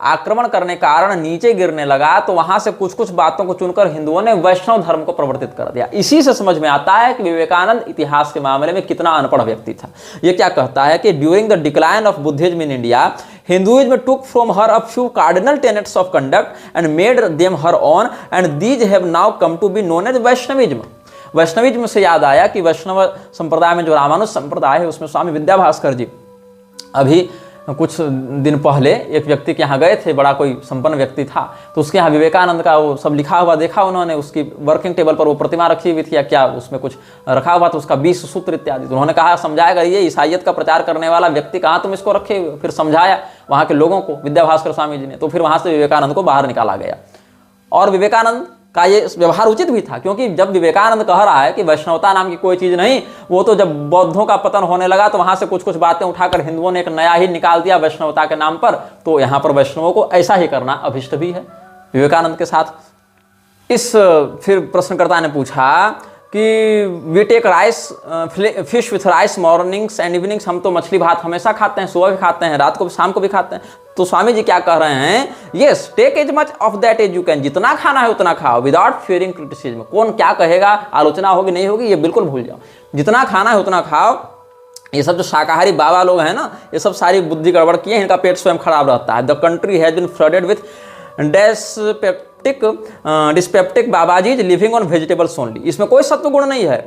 आक्रमण करने कारण नीचे गिरने लगा, तो वहां से कुछ कुछ बातों को चुनकर हिंदुओं ने वैष्णव धर्म को प्रवर्तित कर दिया। इसी से समझ में आता है कि विवेकानंद इतिहास के मामले में कितना अनपढ़ व्यक्ति था। ये क्या कहता है कि during the decline of Buddhism in India, Hinduism took from her a few cardinal tenets of conduct and made them her own, and these have now come to be known as Vaishnavism। Vaishnavism से याद आया कि वैष्णव संप्रदाय में जो रामानुज संप्रदाय है, उसमें स्वामी विद्याभास्कर जी अभी कुछ दिन पहले एक व्यक्ति के यहाँ गए थे, बड़ा कोई संपन्न व्यक्ति था, तो उसके यहाँ विवेकानंद का वो सब लिखा हुआ देखा उन्होंने, उसकी वर्किंग टेबल पर वो प्रतिमा रखी हुई थी या क्या उसमें कुछ रखा हुआ था, उसका 20 सूत्र इत्यादि। तो उन्होंने कहा समझाया करिए, ईसाइयत का प्रचार करने वाला व्यक्ति कहाँ तुम इसको रखे हुए? फिर समझाया वहाँ के लोगों को विद्याभास्कर स्वामी जी ने, तो फिर वहाँ से विवेकानंद को बाहर निकाला गया। और विवेकानंद का ये व्यवहार उचित भी था, क्योंकि जब विवेकानंद कह रहा है कि वैष्णवता नाम की कोई चीज नहीं, वो तो जब बौद्धों का पतन होने लगा तो वहां से कुछ कुछ बातें उठाकर हिंदुओं ने एक नया ही निकाल दिया वैष्णवता के नाम पर। तो यहाँ पर वैष्णवों को ऐसा ही करना अभिष्ट भी है विवेकानंद के साथ। फिर प्रश्नकर्ता ने पूछा कि we take rice fish with rice mornings and evenings, हम तो मछली भात हमेशा खाते हैं, सुबह भी खाते हैं, रात को भी, शाम को भी खाते हैं। तो स्वामी जी क्या कह रहे हैं? Yes, take as much of that as you can, जितना खाना है उतना खाओ, विदाउट फियरिंग क्रिटिसिज्म। कौन क्या कहेगा, आलोचना होगी नहीं होगी, ये बिल्कुल भूल जाओ, जितना खाना है उतना खाओ। ये सब जो शाकाहारी बाबा लोग हैं ना, ये सब सारी बुद्धि गड़बड़ किए, इनका पेट स्वयं खराब रहता है। The country has been flooded with dyspeptic babajis living on vegetables only. इसमें कोई सत्व गुण नहीं है,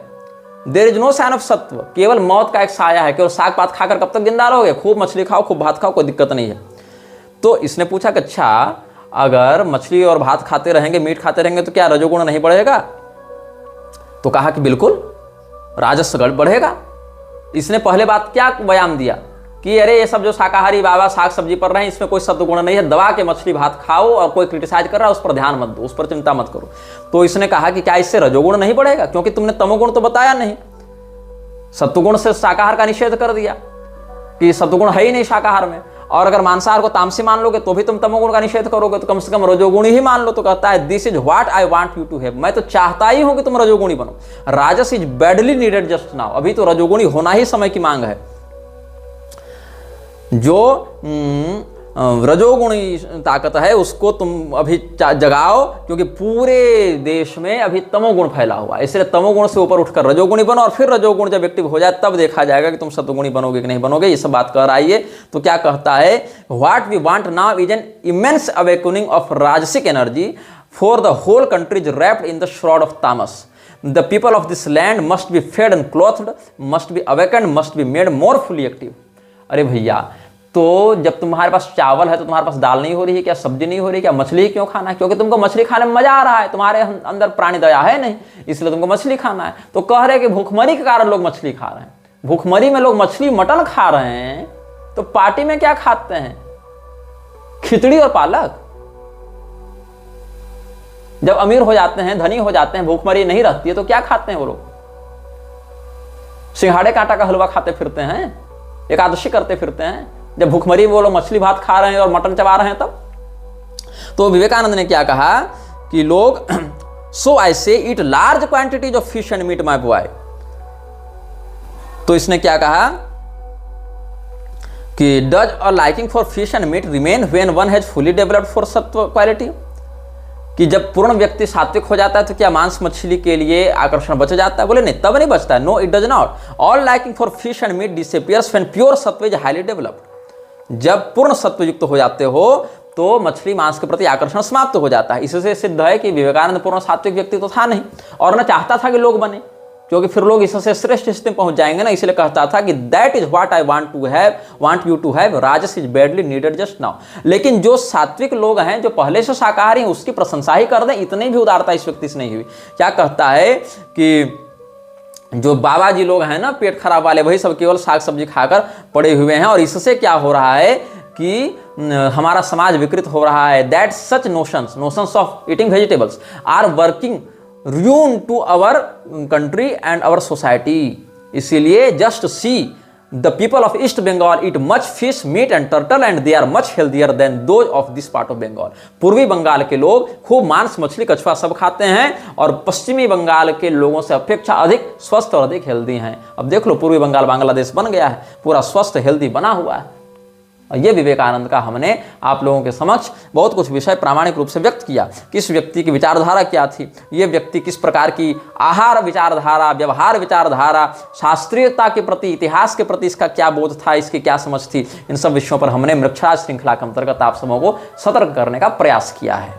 there is no sign of sattva, केवल मौत का एक साया है। केवल साग पात खाकर कब तक जिंदा रहोगे? खूब मछली खाओ, खूब भात खाओ, कोई दिक्कत नहीं है। तो इसने पूछा कि अच्छा, अगर मछली और भात खाते रहेंगे, मीट खाते रहेंगे, तो क्या रजोगुण नहीं बढ़ेगा? तो कहा कि बिल्कुल राजस्व बढ़ेगा। इसने पहले बात क्या बयान दिया कि अरे ये सब जो शाकाहारी बाबा साग सब्जी पर रहे हैं इसमें कोई सत्वगुण नहीं है, दबा के मछली भात खाओ, और कोई क्रिटिसाइज कर रहा है उस पर ध्यान मत दो, उस पर चिंता मत करो। तो इसने कहा कि क्या इससे रजोगुण नहीं बढ़ेगा, क्योंकि तुमने तमोगुण तो बताया नहीं, सत्वगुण से शाकाहार का निषेध कर दिया कि सत्वगुण है ही नहीं शाकाहार में, और अगर मांसाहार को तामसी मान लोगे तो भी तुम तमोगुण का निषेध करोगे, तो कम से कम रजोगुणी ही मान लो। तो कहता है this is what I want you to have, मैं तो चाहता ही हूं कि तुम रजोगुणी बनो। राजस is badly needed just now, अभी तो रजोगुणी होना ही समय की मांग है। जो रजोगुणी ताकत है उसको तुम अभी जगाओ, क्योंकि पूरे देश में अभी तमोगुण फैला हुआ है, इसलिए तमोगुण से ऊपर उठकर रजोगुणी बनो, और फिर रजोगुण जब एक्टिव हो जाए तब देखा जाएगा कि तुम सत्वगुणी बनोगे कि नहीं बनोगे। ये सब बात कह रहा है। तो क्या कहता है, what we want now is an immense awakening of rajasic energy for the whole country is wrapped in the shroud of tamas. The people of this land must be fed and clothed, must be awakened, must be made more fully active। अरे भैया, तो जब तुम्हारे पास चावल है तो तुम्हारे पास दाल नहीं हो रही है क्या, सब्जी नहीं हो रही है क्या, मछली क्यों खाना है? क्योंकि तुमको मछली खाने में मजा आ रहा है, तुम्हारे अंदर प्राणी दया है नहीं, इसलिए तुमको मछली खाना है। तो कह रहे कि भूखमरी के कारण लोग मछली खा रहे हैं, भूखमरी में लोग मछली मटन खा रहे हैं, तो पार्टी में क्या खाते हैं, खिचड़ी और पालक। जब अमीर हो जाते हैं, धनी हो जाते हैं, भूखमरी नहीं रहती है, तो क्या खाते हैं वो लोग? सिंघाड़े कांटा का हलवा खाते फिरते हैं, एकादशी करते फिरते हैं। जब भूखमरी वो लोग मछली भात खा रहे हैं और मटन चबा रहे हैं तब। तो विवेकानंद ने क्या कहा कि लोग so I say eat large quantities of fish and meat my boy. तो इसने क्या कहा कि does a liking for fish and meat remain when one has fully developed for sattva quality, कि जब पूर्ण व्यक्ति सात्विक हो जाता है तो क्या मांस मछली के लिए आकर्षण बच जाता है? बोले नहीं, तब नहीं बचता है। No it does not. All liking for fish and meat disappears when pure sattva is highly developed. जब पूर्ण सत्व युक्त हो जाते हो तो मछली मांस के प्रति आकर्षण समाप्त हो जाता है। इससे सिद्ध है कि विवेकानंद पूर्ण सात्विक व्यक्ति तो था नहीं, और न चाहता था कि लोग बने, क्योंकि फिर लोग इससे श्रेष्ठ स्थिति में पहुंच जाएंगे ना। इसलिए कहता था कि that is what I want you to have, rajas is badly needed just now. लेकिन जो सात्विक लोग हैं, जो पहले से शाकाहारी हैं, उसकी प्रशंसा ही कर दें, इतनी भी उदारता इस व्यक्ति से नहीं हुई। क्या कहता है कि जो बाबा जी लोग हैं ना, पेट खराब वाले, वही सब केवल साग सब्जी खाकर पड़े हुए हैं, और इससे क्या हो रहा है कि हमारा समाज विकृत हो रहा है। That such notions of eating vegetables are working ruin to our country and our society। इसीलिए just see the people of East Bengal eat much fish, meat and turtle and they are much healthier than those of this part of Bengal। पूर्वी बंगाल के लोग खूब मांस मछली कछुआ सब खाते हैं, और पश्चिमी बंगाल के लोगों से अपेक्षा अधिक स्वस्थ और अधिक हेल्दी हैं। अब देख लो, पूर्वी बंगाल बांग्लादेश बन गया है, पूरा स्वस्थ हेल्दी बना हुआ है। और ये विवेकानंद का हमने आप लोगों के समक्ष बहुत कुछ विषय प्रामाणिक रूप से व्यक्त किया। किस व्यक्ति की विचारधारा क्या थी, ये व्यक्ति किस प्रकार की आहार विचारधारा, व्यवहार विचारधारा, शास्त्रीयता के प्रति, इतिहास के प्रति इसका क्या बोध था, इसकी क्या समझ थी, इन सब विषयों पर हमने मृक्षराज श्रृंखला के अंतर्गत आप सबों को सतर्क करने का प्रयास किया है।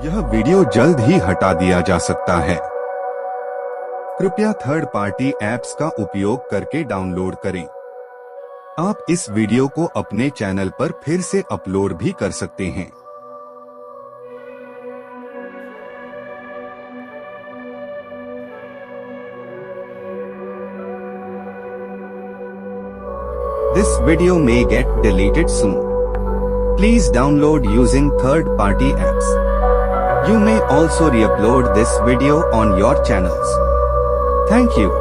यह वीडियो जल्द ही हटा दिया जा सकता है, कृपया थर्ड पार्टी ऐप्स का उपयोग करके डाउनलोड करें। आप इस वीडियो को अपने चैनल पर फिर से अपलोड भी कर सकते हैं। This video may get deleted soon. Please download using third-party apps. You may also re-upload this video on your channels. Thank you.